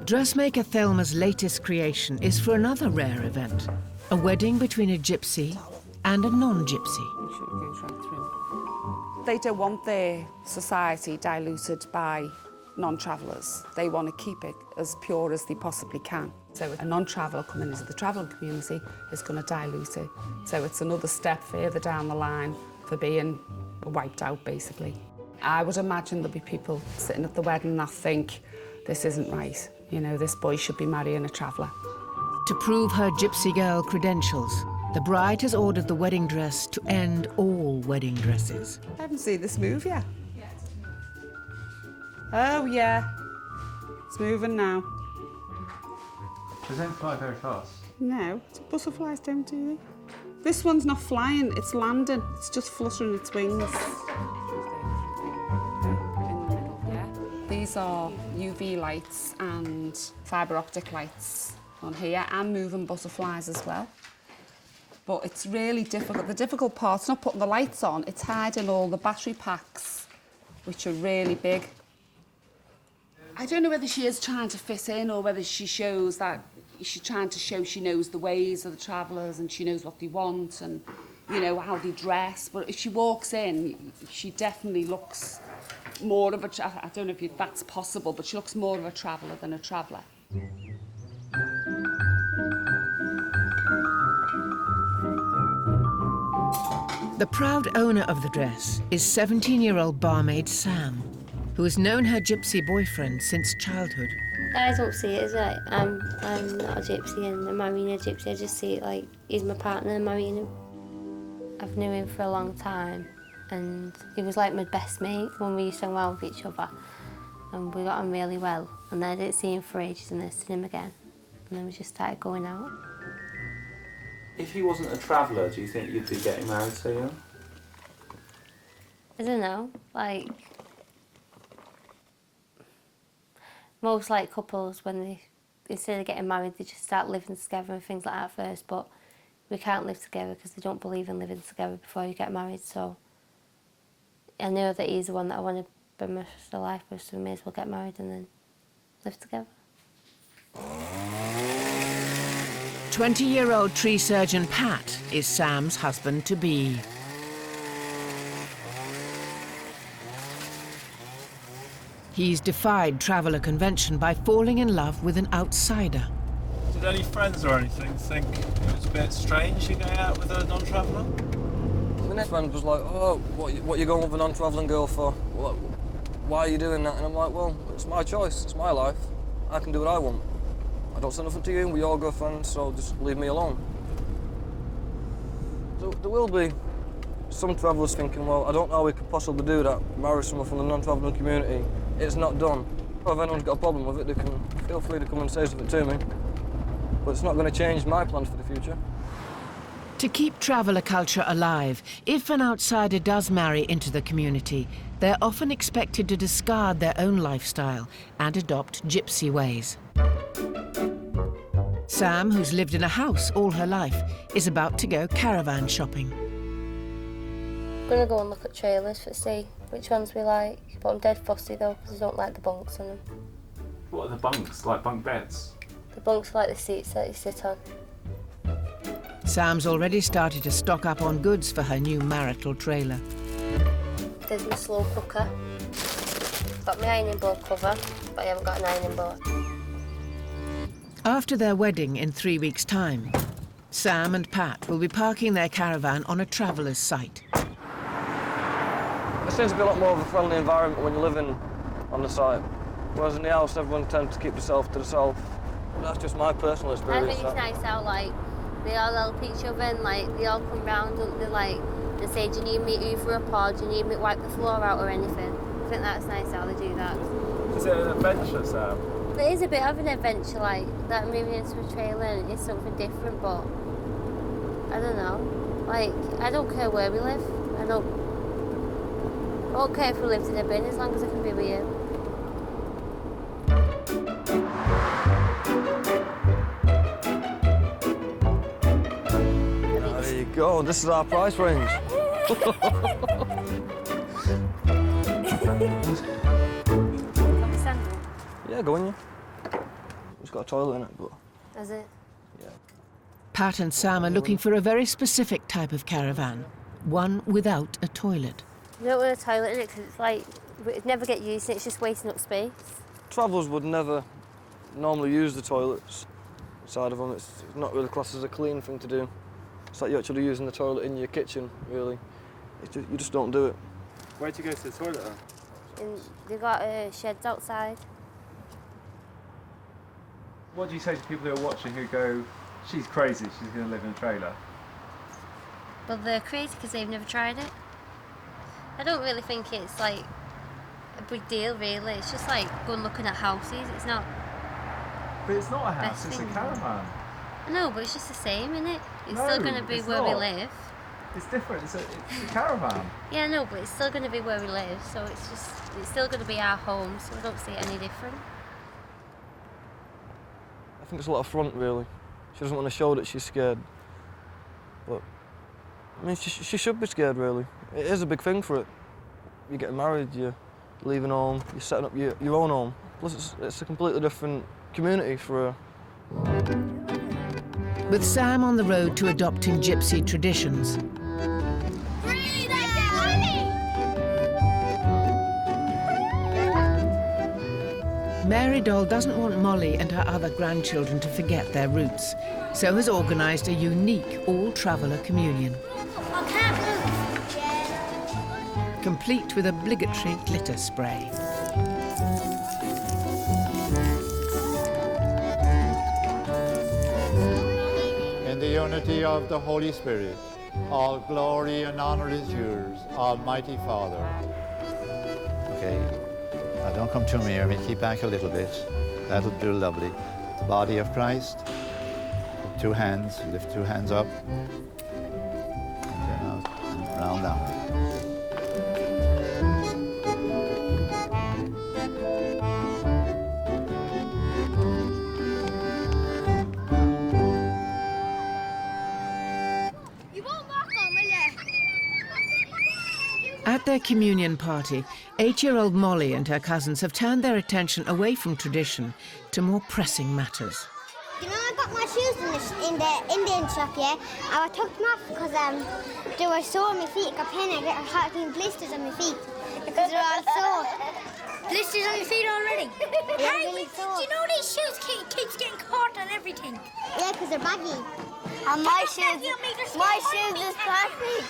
Dressmaker Thelma's latest creation is for another rare event, a wedding between a gypsy and a non-gypsy. They don't want their society diluted by non-travellers. They want to keep it as pure as they possibly can. So a non-traveller coming into the travelling community is going to dilute it. So it's another step further down the line for being wiped out, basically. I would imagine there'll be people sitting at the wedding that think, this isn't right. This boy should be marrying a traveller. To prove her gypsy girl credentials, the bride has ordered the wedding dress to end all wedding dresses. I haven't seen this move yet. Oh, yeah. It's moving now. Does that fly very fast? No, butterflies don't do they? This one's not flying, it's landing. It's just fluttering its wings. These are UV lights and fibre optic lights on here, and moving butterflies as well. But it's really difficult. The difficult part's not putting the lights on, it's hiding all the battery packs, which are really big. I don't know whether she is trying to fit in or whether she shows that she's trying to show she knows the ways of the travellers and she knows what they want and, how they dress. But if she walks in, she definitely looks more of a, I don't know if that's possible, but she looks more of a traveller than a traveller. The proud owner of the dress is 17-year-old barmaid Sam, who has known her gypsy boyfriend since childhood. I don't see it as like I'm not a gypsy and I'm marrying a gypsy. I just see it like he's my partner and marrying him. I've known him for a long time. And he was like my best mate when we used to hang around with each other. And we got on really well. And then I didn't see him for ages and then seen him again. And then we just started going out. If he wasn't a traveller, do you think you'd be getting married so young? I don't know, like... Most couples, when they, instead of getting married, they just start living together and things like that first. But we can't live together because they don't believe in living together before you get married, so... I know that he's the one that I want to spend most of the life with, so we may as well get married and then live together. 20-year-old tree surgeon Pat is Sam's husband-to-be. He's defied traveller convention by falling in love with an outsider. Did any friends or anything think it was a bit strange you going out with a non-traveller? My next friend was like, oh, what you going with a non-travelling girl for? Why are you doing that? And I'm like, well, it's my choice, it's my life. I can do what I want. I don't say nothing to you, we're all good friends, so just leave me alone. So there will be some travellers thinking, well, I don't know how we could possibly do that, marry someone from the non-travelling community. It's not done. If anyone's got a problem with it, they can feel free to come and say something to me. But it's not going to change my plans for the future. To keep traveller culture alive, if an outsider does marry into the community, they're often expected to discard their own lifestyle and adopt gypsy ways. Sam, who's lived in a house all her life, is about to go caravan shopping. I'm going to go and look at trailers to see which ones we like, but I'm dead fussy though because I don't like the bunks on them. What are the bunks? Like bunk beds? The bunks are like the seats that you sit on. Sam's already started to stock up on goods for her new marital trailer. There's my slow cooker. Got my ironing board cover, but I haven't got an ironing board. After their wedding in 3 weeks' time, Sam and Pat will be parking their caravan on a traveller's site. It seems to be a lot more of a friendly environment when you're living on the site. Whereas in the house, everyone tends to keep themselves to themselves. That's just my personal experience. I think it's nice how, like, they all help each other and, like, they all come round and they say, do you need me to hoover up or do you need me to wipe the floor out or anything? I think that's nice how they do that. Is it an adventure, Sam? It is a bit of an adventure, like, that moving into a trailer is something different, but I don't know. Like, I don't care where we live. I don't care if we lived in a bin as long as I can be with you. There you go, this is our price range. Yeah, go in, yeah. It's got a toilet in it, but... Is it? Yeah. Pat and Sam are looking for a very specific type of caravan, one without a toilet. You don't want a toilet in it because it's like, it'd never get used and it's just wasting up space. Travellers would never normally use the toilets inside of them. It's not really classed as a clean thing to do. It's like you're actually using the toilet in your kitchen, really. You just don't do it. Where'd you go to the toilet then? And they've got sheds outside. What do you say to people who are watching who go, she's crazy, she's going to live in a trailer? Well, they're crazy because they've never tried it. I don't really think it's like a big deal, really. It's just like going looking at houses. It's not. But it's not a house, it's a caravan. I know, but it's just the same, isn't it? It's still going to be where we live. It's different, it's a caravan. Yeah, no, but it's still going to be where we live, so it's still going to be our home, so I don't see it any different. I think it's a lot of front, really. She doesn't want to show that she's scared. But, I mean, she should be scared, really. It is a big thing for it. You're getting married, you're leaving home, you're setting up your own home. Plus, it's a completely different community for her. With Sam on the road to adopting gypsy traditions, Mary Doll doesn't want Molly and her other grandchildren to forget their roots, so has organised a unique all-traveller communion. Complete with obligatory glitter spray. In the unity of the Holy Spirit, all glory and honor is yours, Almighty Father. Okay, now don't come too near me, keep back a little bit. That'll do lovely. The body of Christ, 2 hands, lift 2 hands up. And then out, round down. At their communion party, 8-year-old Molly and her cousins have turned their attention away from tradition to more pressing matters. You know, I got my shoes in the Indian shop, yeah, and I took them off because they were sore on my feet. I got pain and I had blisters on my feet because they're all sore. Blisters on your feet already? Yeah, Hey, really sore. do you know these shoes keeps getting caught on everything? Yeah, because they're baggy. And my shoes is plastic. My shoes is plastic.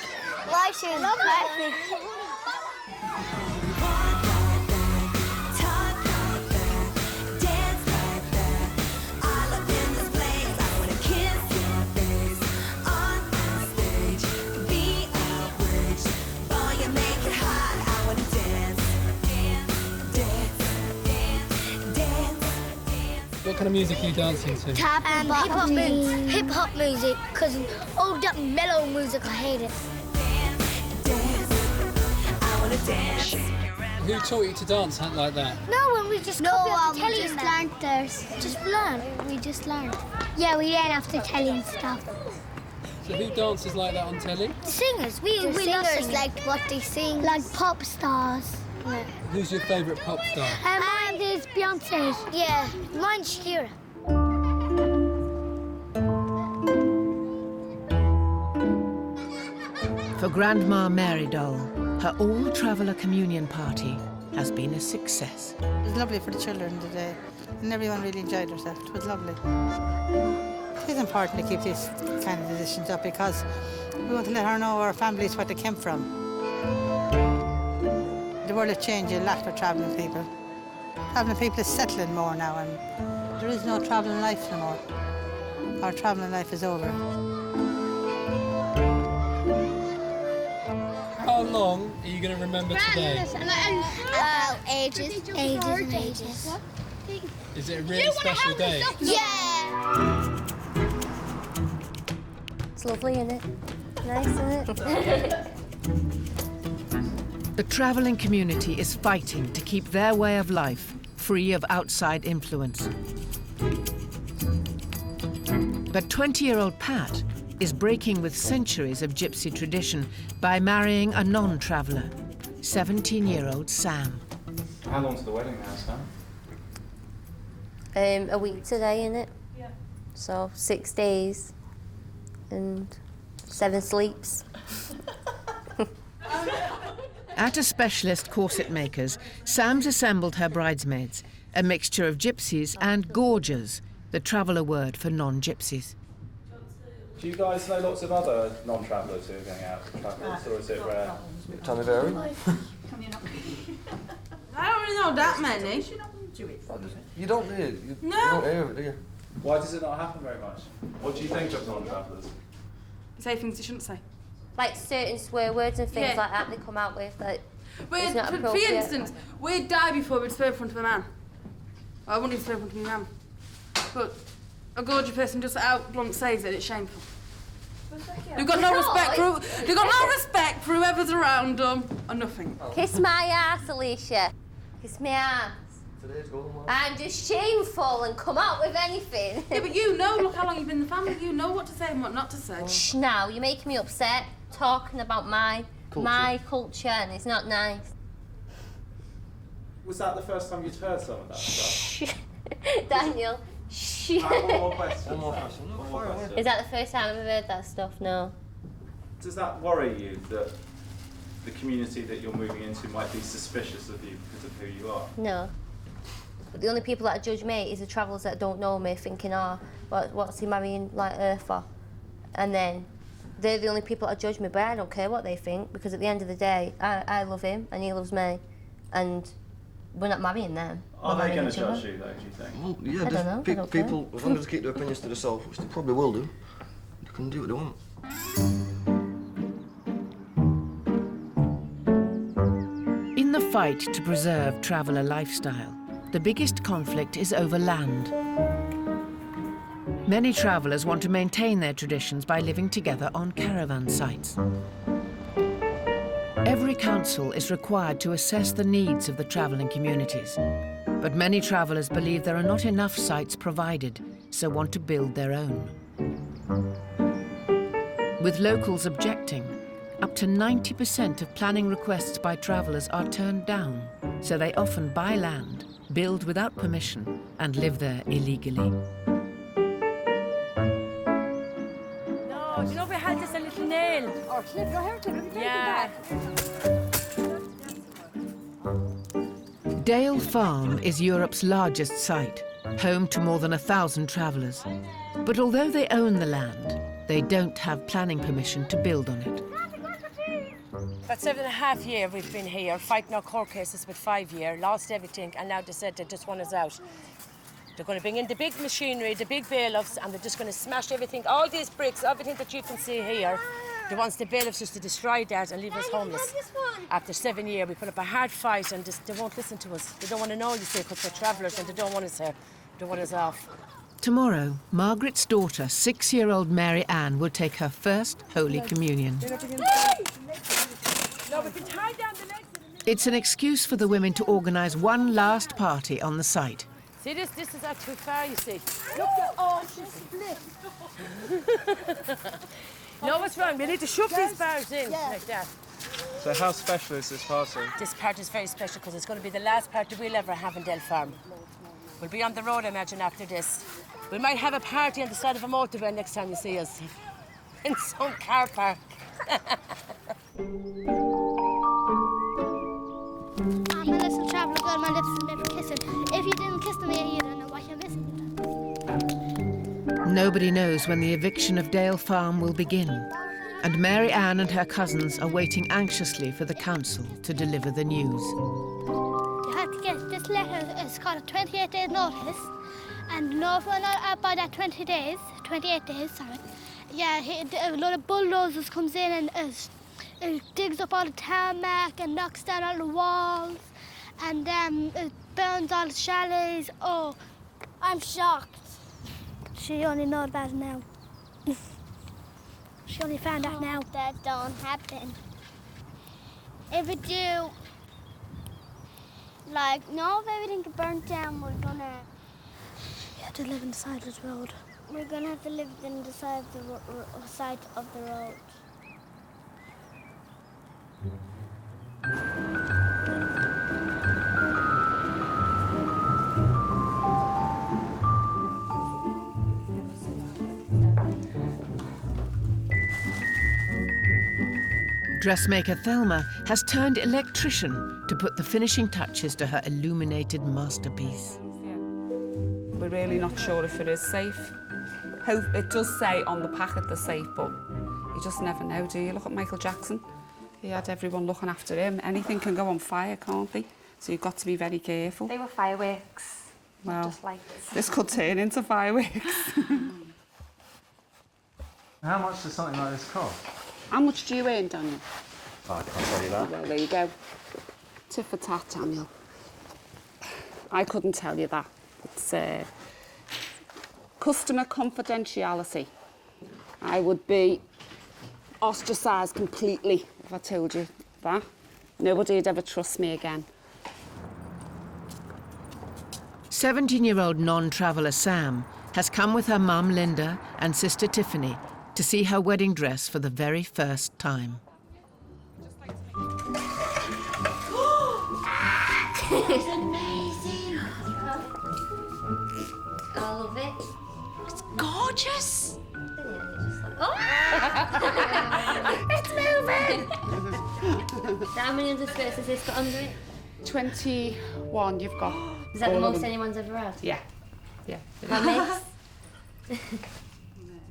What kind of music are you dancing to? Tap and hip-hop music, because all that mellow music, I hate it. Who taught you to dance like that? No, when we just we just learned this. Just learn. We just learned. Yeah, we learn after telly and stuff. So who dances like that on telly? The singers. We singers like what they sing. Like pop stars. Yeah. Who's your favourite pop star? Mine is Beyonce. Yeah, mine's Shakira. For Grandma Mary Doll, her all-traveller communion party has been a success. It was lovely for the children today, and everyone really enjoyed themselves. It was lovely. It is important to keep these kind of traditions up because we want to let her know our families what they came from. The world has changed a lot for travelling people. Travelling people is settling more now, and there is no travelling life no more. Our travelling life is over. How long are you going to remember today? Ages and ages. Is it a really special day? Yeah! It's lovely, isn't it? Nice, isn't it? The travelling community is fighting to keep their way of life free of outside influence. But 20-year-old Pat is breaking with centuries of gypsy tradition by marrying a non-traveller, 17-year-old Sam. How long's the wedding now, Sam? A week today, innit? Yeah. So 6 days and 7 sleeps. At a specialist corset maker's, Sam's assembled her bridesmaids, a mixture of gypsies and gorgers, the traveller word for non-gypsies. Do you guys know lots of other non-travellers who are going out with travellers, or is it rare? Tommy Berry? I don't really know that many. You don't do it. You No. don't hear it, do you? Why does it not happen very much? What do you think of non-travellers? Say things you shouldn't say. Like certain swear words and things Yeah. like that they come out with. Like, But it's not for appropriate. instance, we'd die before we'd swear in front of a man. I wouldn't even swear in front of my mum. But a gorgeous person just out blunt says it, it's shameful. You've got no respect for whoever's around them or nothing. Kiss my ass, Alicia. Kiss my ass. I'm just shameful and come out with anything. Yeah, but you know, look how long you've been in the family. You know what to say and what not to say. Shh, now you're making me upset talking about my culture, and it's not nice. Was that the first time you'd heard some of that stuff? Daniel, shh. One more question. Is that the first time I've ever heard that stuff? No. Does that worry you that the community that you're moving into might be suspicious of you because of who you are? No. But the only people that judge me is the travellers that don't know me, thinking, oh, what's he marrying like her for? And then they're the only people that judge me, but I don't care what they think, because at the end of the day, I love him and he loves me, and we're not marrying them. Are they going to judge you, though, do you think? Well, yeah, I don't know. people, as long as they keep their opinions to themselves, which they probably will do, they can do what they want. In the fight to preserve traveller lifestyle, the biggest conflict is over land. Many travellers want to maintain their traditions by living together on caravan sites. Every council is required to assess the needs of the travelling communities, but many travellers believe there are not enough sites provided, so want to build their own. With locals objecting, up to 90% of planning requests by travellers are turned down, so they often buy land, build without permission, and live there illegally. No, do you know we had just a little nail? Or clip your hair clip. Yeah. Dale Farm is Europe's largest site, home to more than 1,000 travellers. But although they own the land, they don't have planning permission to build on it. About 7.5 years we've been here, fighting our court cases with 5 years, lost everything, and now they said they just want us out. They're going to bring in the big machinery, the big bailiffs, and they're just going to smash everything, all these bricks, everything that you can see here. They want the bailiffs just to destroy that and leave us homeless. After 7 years, we put up a hard fight, and they won't listen to us. They don't want to know, you see, because we're travellers, and they don't want us here. They want us off. Tomorrow, Margaret's daughter, 6-year-old Mary Ann, will take her first Holy Communion. No, we can tie down the legs. It's an excuse for the women to organise one last party on the site. See, this is not too far, you see. Look at, oh, she's split. No, what's wrong? We need to shove these bars in like that. So how special is this party? This party is very special because it's going to be the last party we'll ever have in Del Farm. We'll be on the road, I imagine, after this. We might have a party on the side of a motorway next time you see us. In some car park. I'm a little traveller girl, my lips are never kissing. If you didn't kiss me, you don't know what you're missing. Nobody knows when the eviction of Dale Farm will begin, and Mary Ann and her cousins are waiting anxiously for the council to deliver the news. You have to get this letter, it's called a 28-day notice, and no, if we're not out by that 28 days, sorry, yeah, a lot of bulldozers comes in and it digs up all the tarmac and knocks down all the walls, and it burns all the chalets. Oh, I'm shocked. She only knows about it now. She only found out now. That don't happen. If it do, Like, no, if everything get burnt down, we're gonna... You have to live on the side of the road. We're gonna have to live on the side of the road. Dressmaker Thelma has turned electrician to put the finishing touches to her illuminated masterpiece. We're really not sure if it is safe. It does say on the packet they're safe, but you just never know, do you? Look at Michael Jackson. He had everyone looking after him. Anything can go on fire, can't they? So you've got to be very careful. They were fireworks. Well, just like this could turn into fireworks. How much does something like this cost? How much do you earn, Daniel? Oh, I can't tell you that. Well, there you go. Tit for tat, Daniel. I couldn't tell you that. It's customer confidentiality. I would be ostracised completely if I told you that. Nobody would ever trust me again. 17-year-old non-traveller Sam has come with her mum Linda and sister Tiffany to see her wedding dress for the very first time. It's amazing. I love it. It's gorgeous. It's moving! How many underskirts has this got under it? 21 you've got. Is that the all of most them. anyone's ever had? Yeah. Yeah. That makes...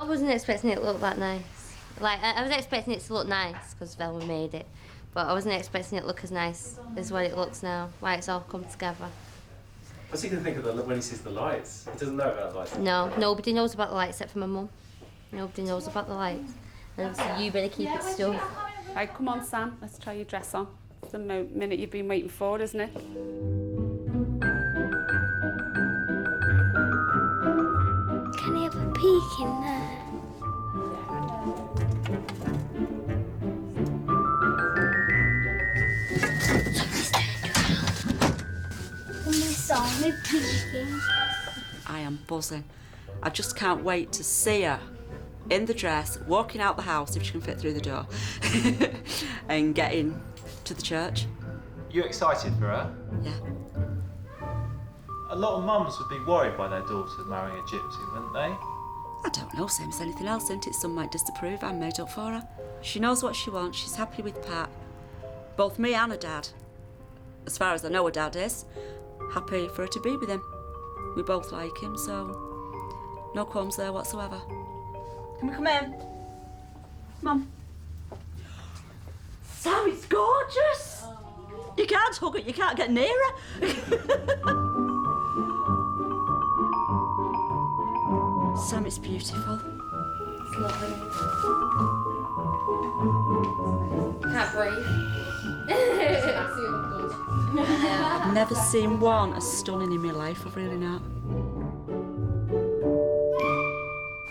I wasn't expecting it to look that nice. Like, I was expecting it to look nice because Velma made it, but I wasn't expecting it to look as nice as what it looks now, why it's all come together. What's he going to think of when he sees the lights? He doesn't know about the lights. No, nobody knows about the lights except for my mum. Nobody knows about the lights. And so you better keep it still. Right, come on, Sam, let's try your dress on. It's the minute you've been waiting for, isn't it? Can I have a peek in there? Somebody's me peeking. I am buzzing. I just can't wait to see her in the dress, walking out the house if she can fit through the door, and getting to the church. You excited for her? Yeah. A lot of mums would be worried by their daughter marrying a gypsy, wouldn't they? I don't know, same as anything else, isn't it? Some might disapprove. I'm made up for her. She knows what she wants. She's happy with Pat. Both me and her dad, as far as I know her dad is, happy for her to be with him. We both like him, so no qualms there whatsoever. Can we come in? Mum. Sam, it's gorgeous! You can't hug it, you can't get near her. Sam, it's beautiful. It's lovely. Can't breathe. I've never seen one as stunning in my life, I've really not.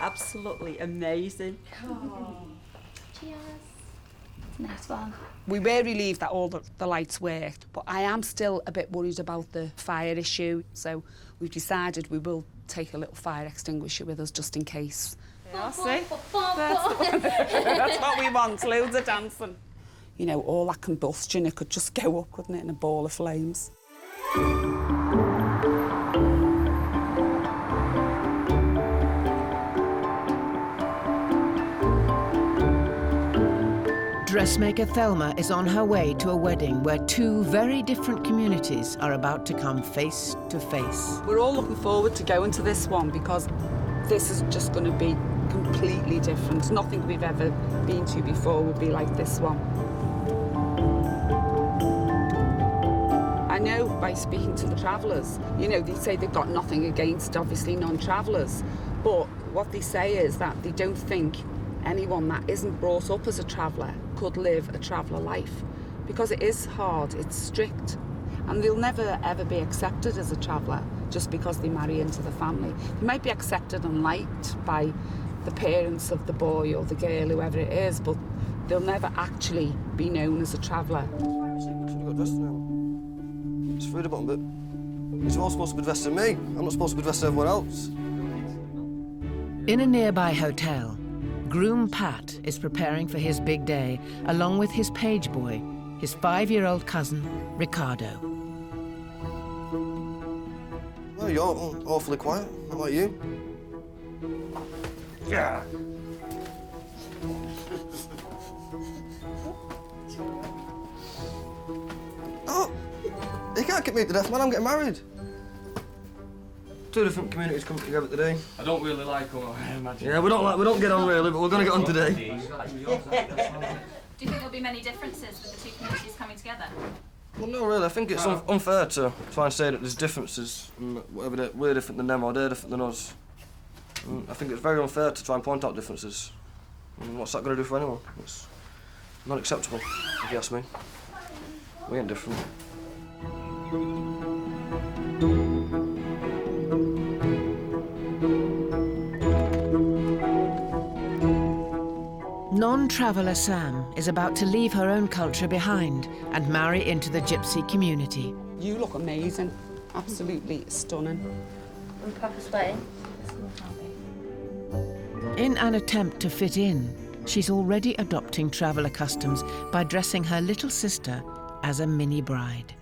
Absolutely amazing. Cheers. Nice one. We were relieved that all the lights worked, but I am still a bit worried about the fire issue. So we've decided we will take a little fire extinguisher with us just in case. Yeah, see? That's what we want, loads of dancing. You know, all that combustion, it could just go up, couldn't it, in a ball of flames. Dressmaker Thelma is on her way to a wedding where two very different communities are about to come face to face. We're all looking forward to going to this one because this is just going to be completely different. Nothing we've ever been to before would be like this one. I know by speaking to the travellers, you know, they say they've got nothing against, obviously, non-travellers, but what they say is that they don't think anyone that isn't brought up as a traveller could live a traveller life, because it is hard, it's strict, and they'll never ever be accepted as a traveller just because they marry into the family. They might be accepted and liked by the parents of the boy or the girl, whoever it is, but they'll never actually be known as a traveller. It's food about it. It's all supposed to be dressed in me. I'm not supposed to be dressed as everyone else. In a nearby hotel, groom Pat is preparing for his big day, along with his page boy, his 5-year-old cousin, Ricardo. Well, you're awfully quiet. How about you? Yeah. Oh, you can't get me to death, man. I'm getting married. Two different communities come together today. I don't really like them, I imagine. Yeah, we don't get on really, but we're going to get on today. Do you think there'll be many differences with the two communities coming together? Well, no, really. I think it's unfair to try and say that there's differences, whether we're different than them or they're different than us. And I think it's very unfair to try and point out differences. And what's that going to do for anyone? It's not acceptable, if you ask me. We ain't different. Non-traveller Sam is about to leave her own culture behind and marry into the gypsy community. You look amazing, absolutely stunning. And Papa's wedding. In an attempt to fit in, she's already adopting traveller customs by dressing her little sister as a mini bride.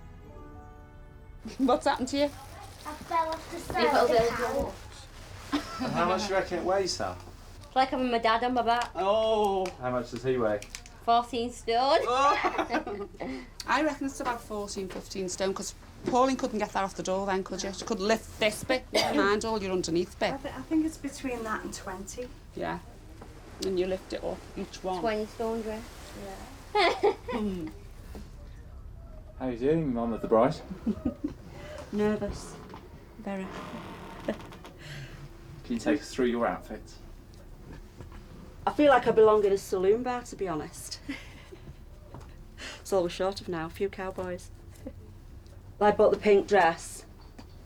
What's happened to you? I fell off the side of the couch. How much do you reckon it weighs, Sal? It's like having my dad on my back. Oh! How much does he weigh? 14 stone. I reckon it's about 14, 15 stone, because Pauline couldn't get that off the door then, could you? She could lift this bit, never mind all your underneath bit. I think it's between that and 20. Yeah. And you lift it up, each one. 20 stone dress. Yeah. How are you doing, Mum of the bride? Nervous. Very. Can you take us through your outfit? I feel like I belong in a saloon bar, to be honest. That's all we're short of now, a few cowboys. I bought the pink dress,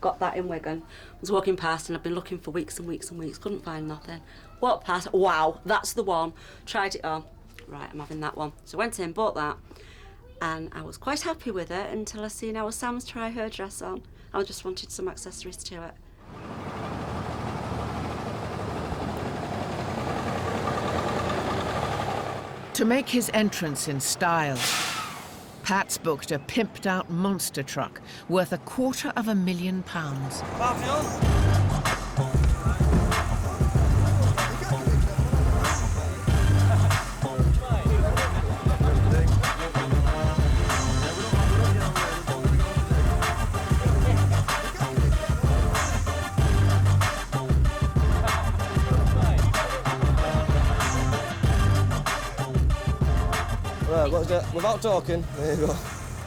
got that in Wigan. I was walking past and I'd been looking for weeks and weeks and weeks, couldn't find nothing. Walked past, wow, that's the one. Tried it on, right, I'm having that one. So went in, bought that, and I was quite happy with it until I seen our Sam's try her dress on. I just wanted some accessories to it. To make his entrance in style, Pat's booked a pimped-out monster truck worth £250,000. Right, let's get, without talking, there you go.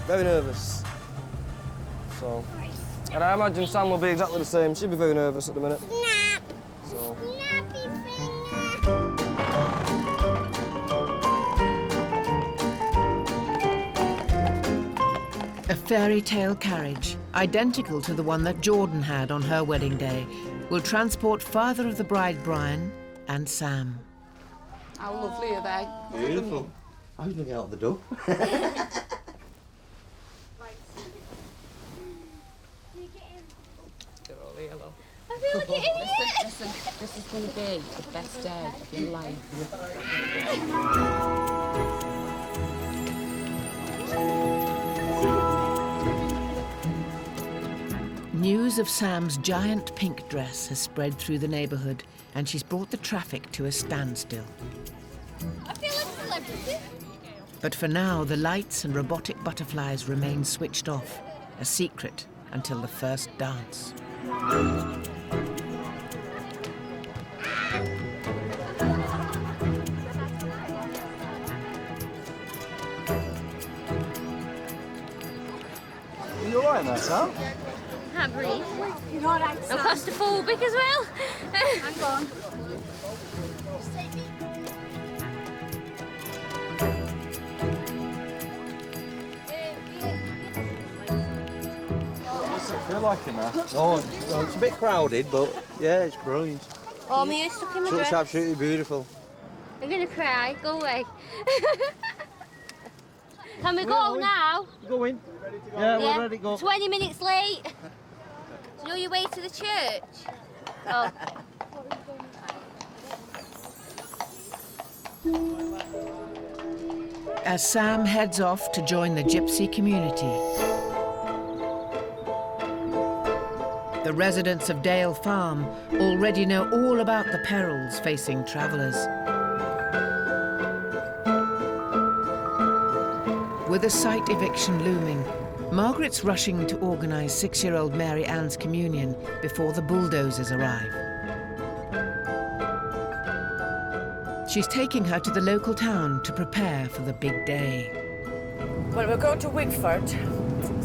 Very nervous. So, and I imagine Sam will be exactly the same. She'll be very nervous at the minute. So. A fairy tale carriage, identical to the one that Jordan had on her wedding day, will transport father of the bride, Brian, and Sam. How lovely are they? Beautiful. I was going to get out the door. Listen, this is going to be the best day of your life. News of Sam's giant pink dress has spread through the neighbourhood, and she's brought the traffic to a standstill. I feel like a celebrity. But for now, the lights and robotic butterflies remain switched off, a secret until the first dance. Are you alright there, Sam? Can't breathe. I'm claustrophobic as well. Hang on. What's it feel like in there? Oh, well, it's a bit crowded, but yeah, it's brilliant. Oh, my ear's stuck in my So it's dress. absolutely beautiful. I'm gonna cry. Go away. Can we go now? Go in. Yeah, we're ready to go. 20 minutes late. Do you know your way to the church? Oh. As Sam heads off to join the gypsy community, the residents of Dale Farm already know all about the perils facing travellers. With a site eviction looming, Margaret's rushing to organise 6-year-old Mary Ann's communion before the bulldozers arrive. She's taking her to the local town to prepare for the big day. Well, we're going to Wigford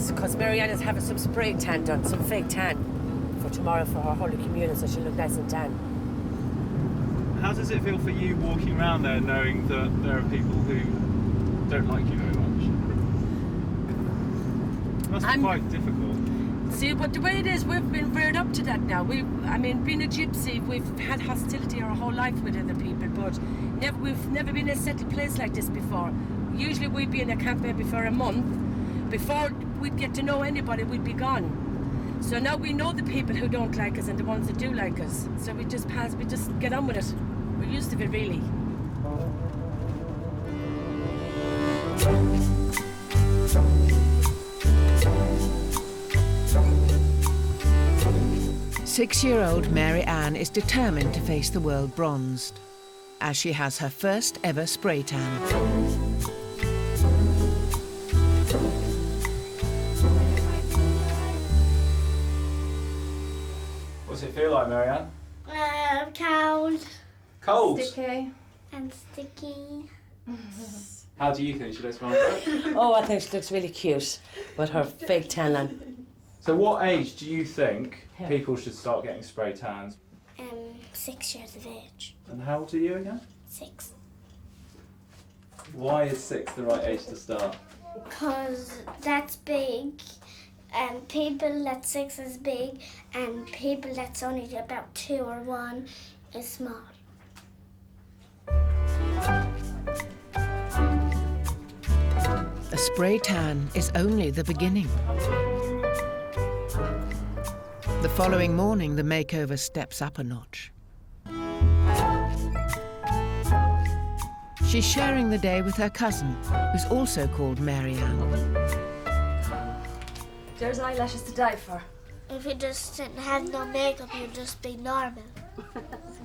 because Mary Ann is having some spray tan done, some fake tan, for tomorrow for her Holy Communion, so she'll look nice and tan. How does it feel for you walking around there knowing that there are people who don't like you very much? It must be quite difficult. See, but the way it is, we've been reared up to that now. I mean, being a gypsy, we've had hostility our whole life with other people, but we've never been in a settled place like this before. Usually we'd be in a camp maybe for a month. Before we'd get to know anybody, we'd be gone. So now we know the people who don't like us and the ones that do like us. So we just get on with it. We're used to it, really. 6-year-old Mary Ann is determined to face the world bronzed, as she has her first ever spray tan. What's it feel like, Mary Ann? Cold. Cold? Sticky. And sticky. How do you think she looks, Margaret? Oh, I think she looks really cute with her fake tan on. So what age do you think people should start getting spray tans? 6 years of age. And how old are you again? 6. Why is 6 the right age to start? Because that's big, and people that 6 is big, and people that's only about 2 or 1 is small. A spray tan is only the beginning. The following morning, the makeover steps up a notch. She's sharing the day with her cousin, who's also called Mary Ann. There's eyelashes to die for. If you just didn't have no makeup, you'd just be normal.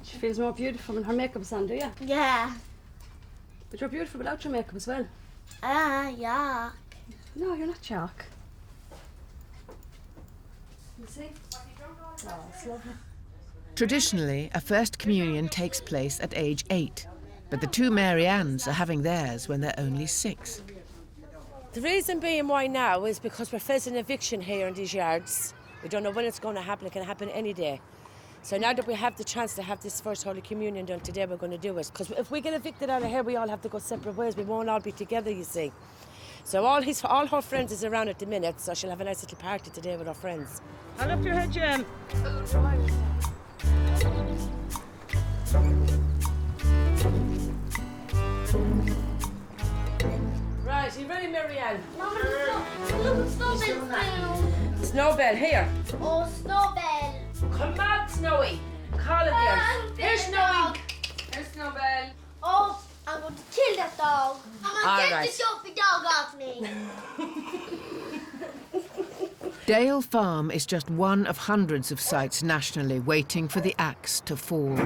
She feels more beautiful when her makeup's on, do you? Yeah. But you're beautiful without your makeup as well. Yeah. No, you're not Jock. You see? Oh, it's lovely. Traditionally, a first communion takes place at age 8, but the two Mary Anns are having theirs when they're only 6. The reason being why now is because we're facing eviction here in these yards. We don't know when it's going to happen. It can happen any day. So now that we have the chance to have this first Holy Communion done today, we're going to do it. Because if we get evicted out of here, we all have to go separate ways. We won't all be together, you see. So all her friends is around at the minute, so she'll have a nice little party today with her friends. Hold up your head, Jem. Right, are you ready, Marianne? Mama, look, Snowbell's down. Snowbell, here. Oh, Snowbell. Come on, Snowy. Call it there. Here's Snowy. Here's Snowbell. Oh, I'm going to kill that dog. I'm All going to right. get the dopey dog off me. Dale Farm is just one of hundreds of sites nationally waiting for the axe to fall.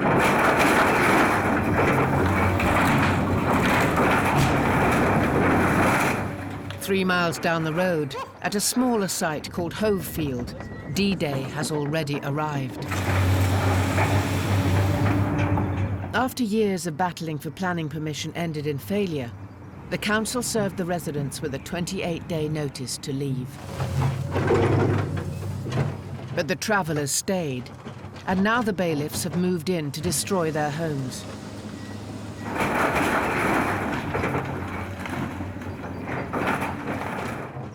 3 miles down the road, at a smaller site called Hovefield, D-Day has already arrived. After years of battling for planning permission ended in failure, the council served the residents with a 28-day notice to leave. But the travellers stayed, and now the bailiffs have moved in to destroy their homes.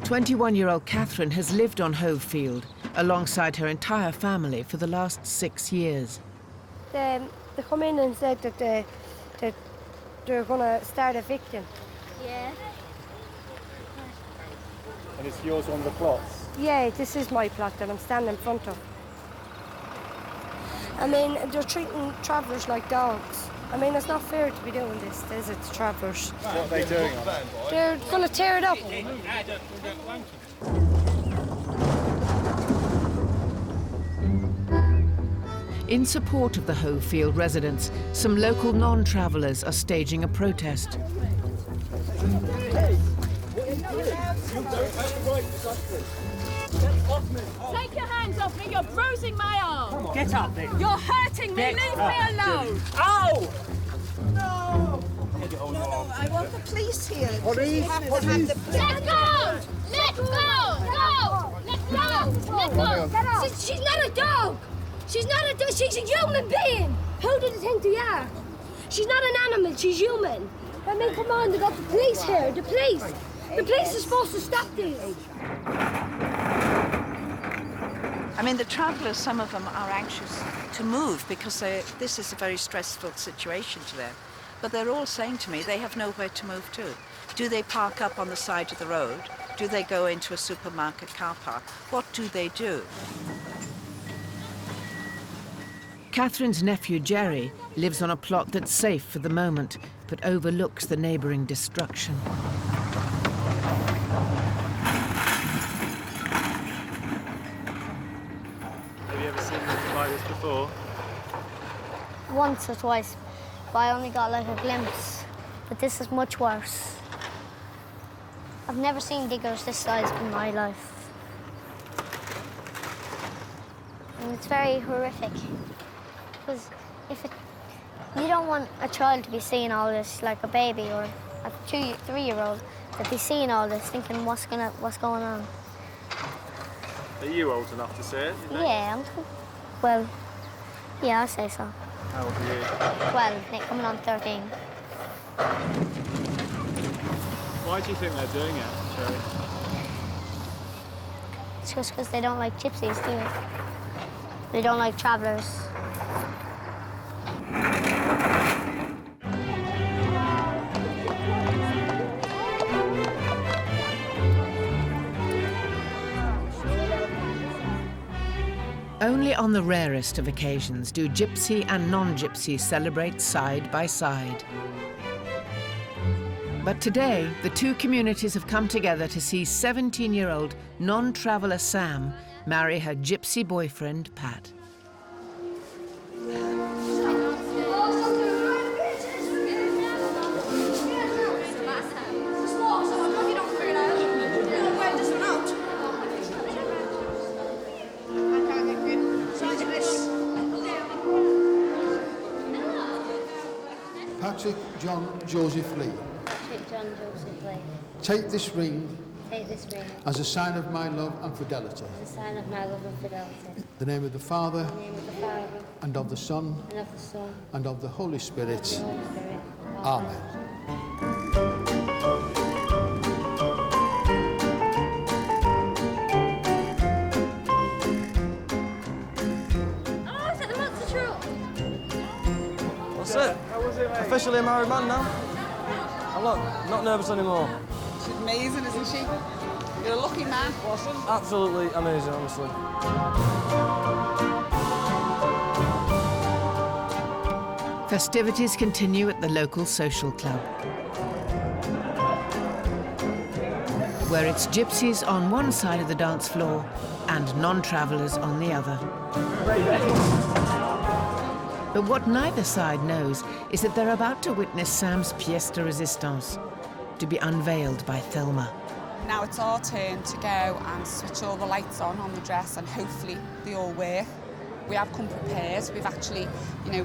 "21-year-old Catherine has lived on Hovefield alongside her entire family for the last 6 years. They come in and said that they're going to start evicting. Yeah. And it's yours on the plots? Yeah, this is my plot that I'm standing in front of. I mean, they're treating travellers like dogs. I mean, it's not fair to be doing this, is it, to travellers? What are they doing on it? They're going to tear it up. In support of the Hovefield residents, some local non-travellers are staging a protest. Take your hands off me, you're bruising my arm. Get up then. You're hurting me, leave me alone. Ow! No, I want the police here. Police? Have to have the police. Let go! Let go! Go! Let go! Let go! Get off. She's not a dog! She's not a dog, she's a human being! Who did you think they are? She's not an animal, she's human. I mean, come on, they've got the police here, the police! The police are supposed to stop this. I mean, the travellers, some of them are anxious to move because this is a very stressful situation to them. But they're all saying to me they have nowhere to move to. Do they park up on the side of the road? Do they go into a supermarket car park? What do they do? Catherine's nephew Jerry lives on a plot that's safe for the moment, but overlooks the neighbouring destruction. Have you ever seen anything like this before? Once or twice, but I only got like a glimpse. But this is much worse. I've never seen diggers this size in my life. And it's very horrific. Because you don't want a child to be seeing all this, like a baby or a 3-year-old, to be seeing all this, thinking what's going on. Are you old enough to see it? Yeah, well, yeah, I say so. How old are you? 12, Nick, coming on 13. Why do you think they're doing it, Sherry? It's just because they don't like gypsies, do they? They don't like travellers. Only on the rarest of occasions do gypsy and non-gypsy celebrate side by side. But today, the two communities have come together to see 17-year-old non-traveller Sam marry her gypsy boyfriend, Pat. Patrick John Joseph Lee. Patrick John Joseph Lee. Take this ring. Take this ring. As a sign of my love and fidelity. As a sign of my love and fidelity. In the name of the Father. In the name of the Father. And of the Son. And of the Son. And of the Holy Spirit. And of the Holy Spirit. Amen. Oh, is that the monster truck? That's it. Officially a married man now. I'm not nervous anymore. She's amazing, isn't she? You're a lucky man. Absolutely amazing, honestly. Festivities continue at the local social club, where it's gypsies on one side of the dance floor and non-travellers on the other. But what neither side knows is that they're about to witness Sam's pièce de résistance, to be unveiled by Thelma. Now it's our turn to go and switch all the lights on the dress, and hopefully they all work. We have come prepared. We've actually,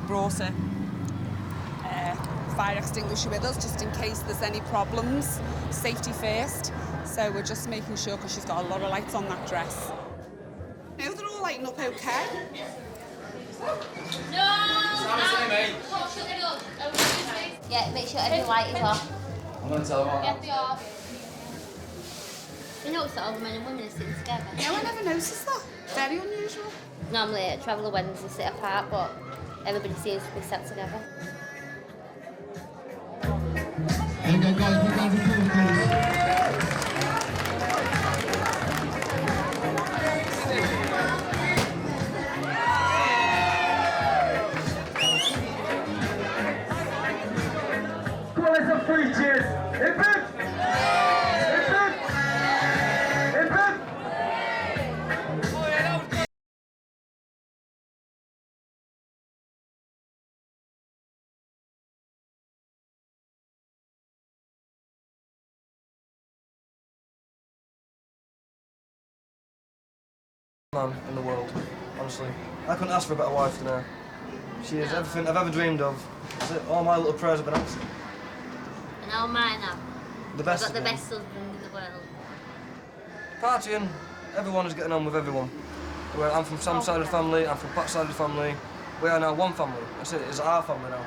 brought a fire extinguisher with us just in case there's any problems. Safety first. So we're just making sure, because she's got a lot of lights on that dress. No, they're all lighting up okay. Yeah, make sure every light is off. I'm going to tell them Get the off. You notice that all the men and women are sitting together? No, I never noticed that. Very unusual. Normally at traveller weddings they sit apart, but everybody seems to be sat together. Man in the world, honestly. I couldn't ask for a better wife than her. She is everything I've ever dreamed of. All my little prayers have been answered. And all mine have. The best. I've got the best husband in the world. Partying, everyone is getting on with everyone. I'm from Sam's side of the family, I'm from Pat's side of the family. We are now one family. That's it, it's our family now.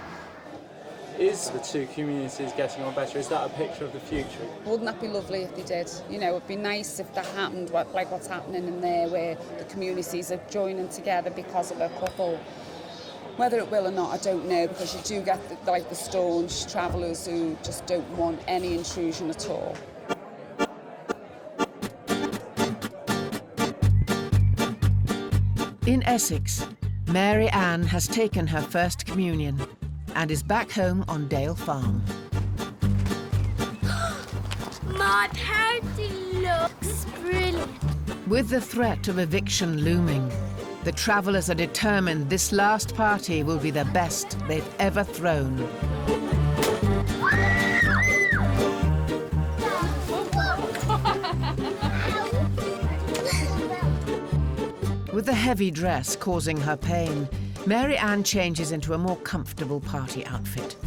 Is the two communities getting on better? Is that a picture of the future? Wouldn't that be lovely if they did? It'd be nice if that happened, like what's happening in there, where the communities are joining together because of a couple. Whether it will or not, I don't know, because you do get the staunch travellers who just don't want any intrusion at all. In Essex, Mary Ann has taken her first communion and is back home on Dale Farm. My party looks brilliant. With the threat of eviction looming, the travellers are determined this last party will be the best they've ever thrown. With the heavy dress causing her pain, Mary Ann changes into a more comfortable party outfit.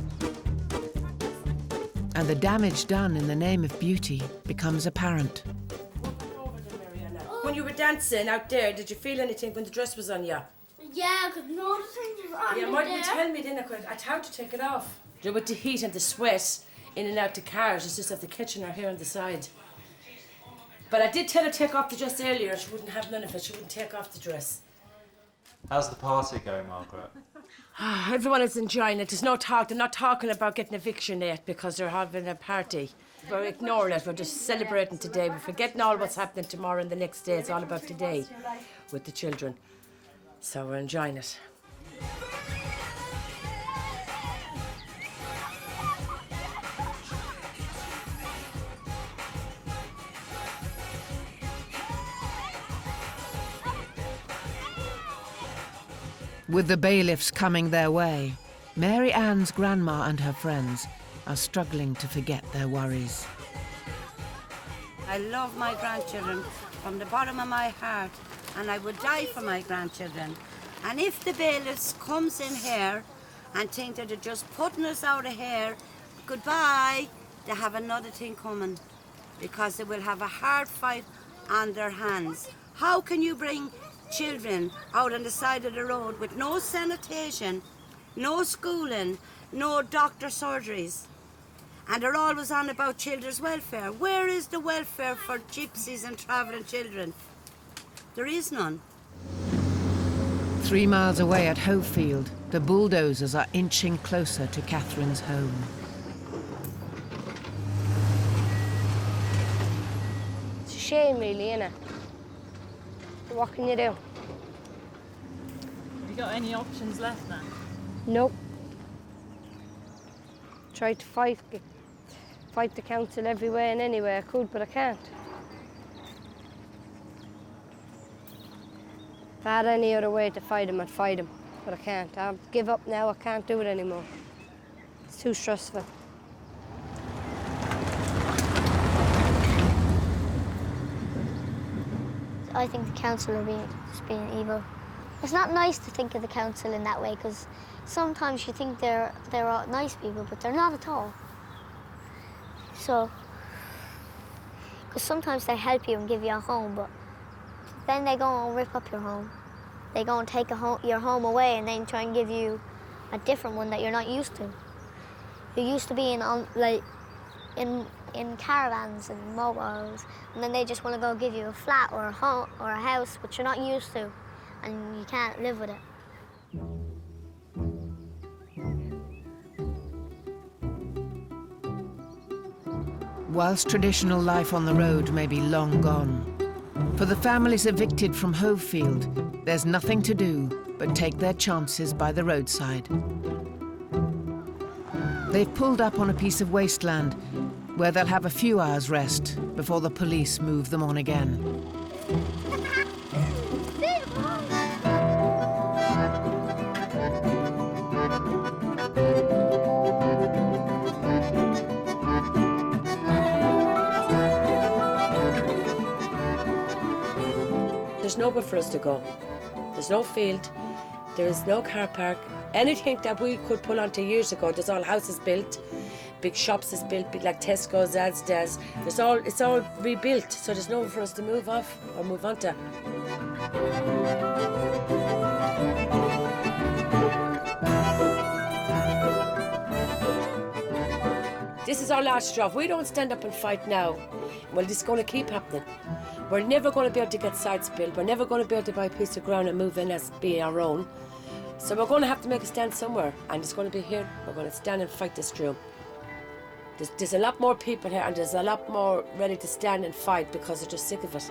And the damage done in the name of beauty becomes apparent. When you were dancing out there, did you feel anything when the dress was on you? Yeah, I could notice things on Yeah, might you tell me then? I'd have to take it off. With the heat and the sweat in and out the cars, it's just have the kitchen or here on the side. But I did tell her to take off the dress earlier. She wouldn't have none of it. She wouldn't take off the dress. How's the party going, Margaret? Everyone is enjoying it. There's no talk. They're not talking about getting eviction yet because they're having a party. We're ignoring it. We're just celebrating today. We're forgetting all what's happening tomorrow and the next day. It's all about today with the children. So we're enjoying it. With the bailiffs coming their way, Mary Ann's grandma and her friends are struggling to forget their worries. I love my grandchildren from the bottom of my heart, and I would die for my grandchildren. And if the bailiffs comes in here and think that they're just putting us out of here, goodbye, they have another thing coming, because they will have a hard fight on their hands. How can you bring children out on the side of the road with no sanitation, no schooling, no doctor surgeries? And they're always on about children's welfare. Where is the welfare for gypsies and travelling children? There is none. 3 miles away at Hovefield, the bulldozers are inching closer to Catherine's home. shame, really, innit? But what can you do? Have you got any options left now? Nope. Tried to fight the council every way and any way I could, but I can't. If I had any other way to fight him, I'd fight him, but I can't. I'll give up now, I can't do it anymore. It's too stressful. I think the council are just being evil. It's not nice to think of the council in that way, because sometimes you think they're all nice people, but they're not at all. So, because sometimes they help you and give you a home, but then they go and rip up your home. They go and take your home away and then try and give you a different one that you're not used to. You're used to being in caravans and mobiles, and then they just want to go give you a flat or a home or a house which you're not used to, and you can't live with it. Whilst traditional life on the road may be long gone, for the families evicted from Hovefield, there's nothing to do but take their chances by the roadside. They've pulled up on a piece of wasteland where they'll have a few hours rest before the police move them on again. There's nowhere for us to go. There's no field, there is no car park. Anything that we could pull onto years ago, there's all houses built, big shops is built, big like Tesco's, Asda's. It's all rebuilt, so there's nowhere for us to move off or move on to. This is our last straw. If we don't stand up and fight now, well, this is going to keep happening. We're never going to be able to get sites built. We're never going to be able to buy a piece of ground and move in as be our own. So we're going to have to make a stand somewhere, and it's going to be here. We're going to stand and fight this through. There's a lot more people here, and there's a lot more ready to stand and fight because they're just sick of it.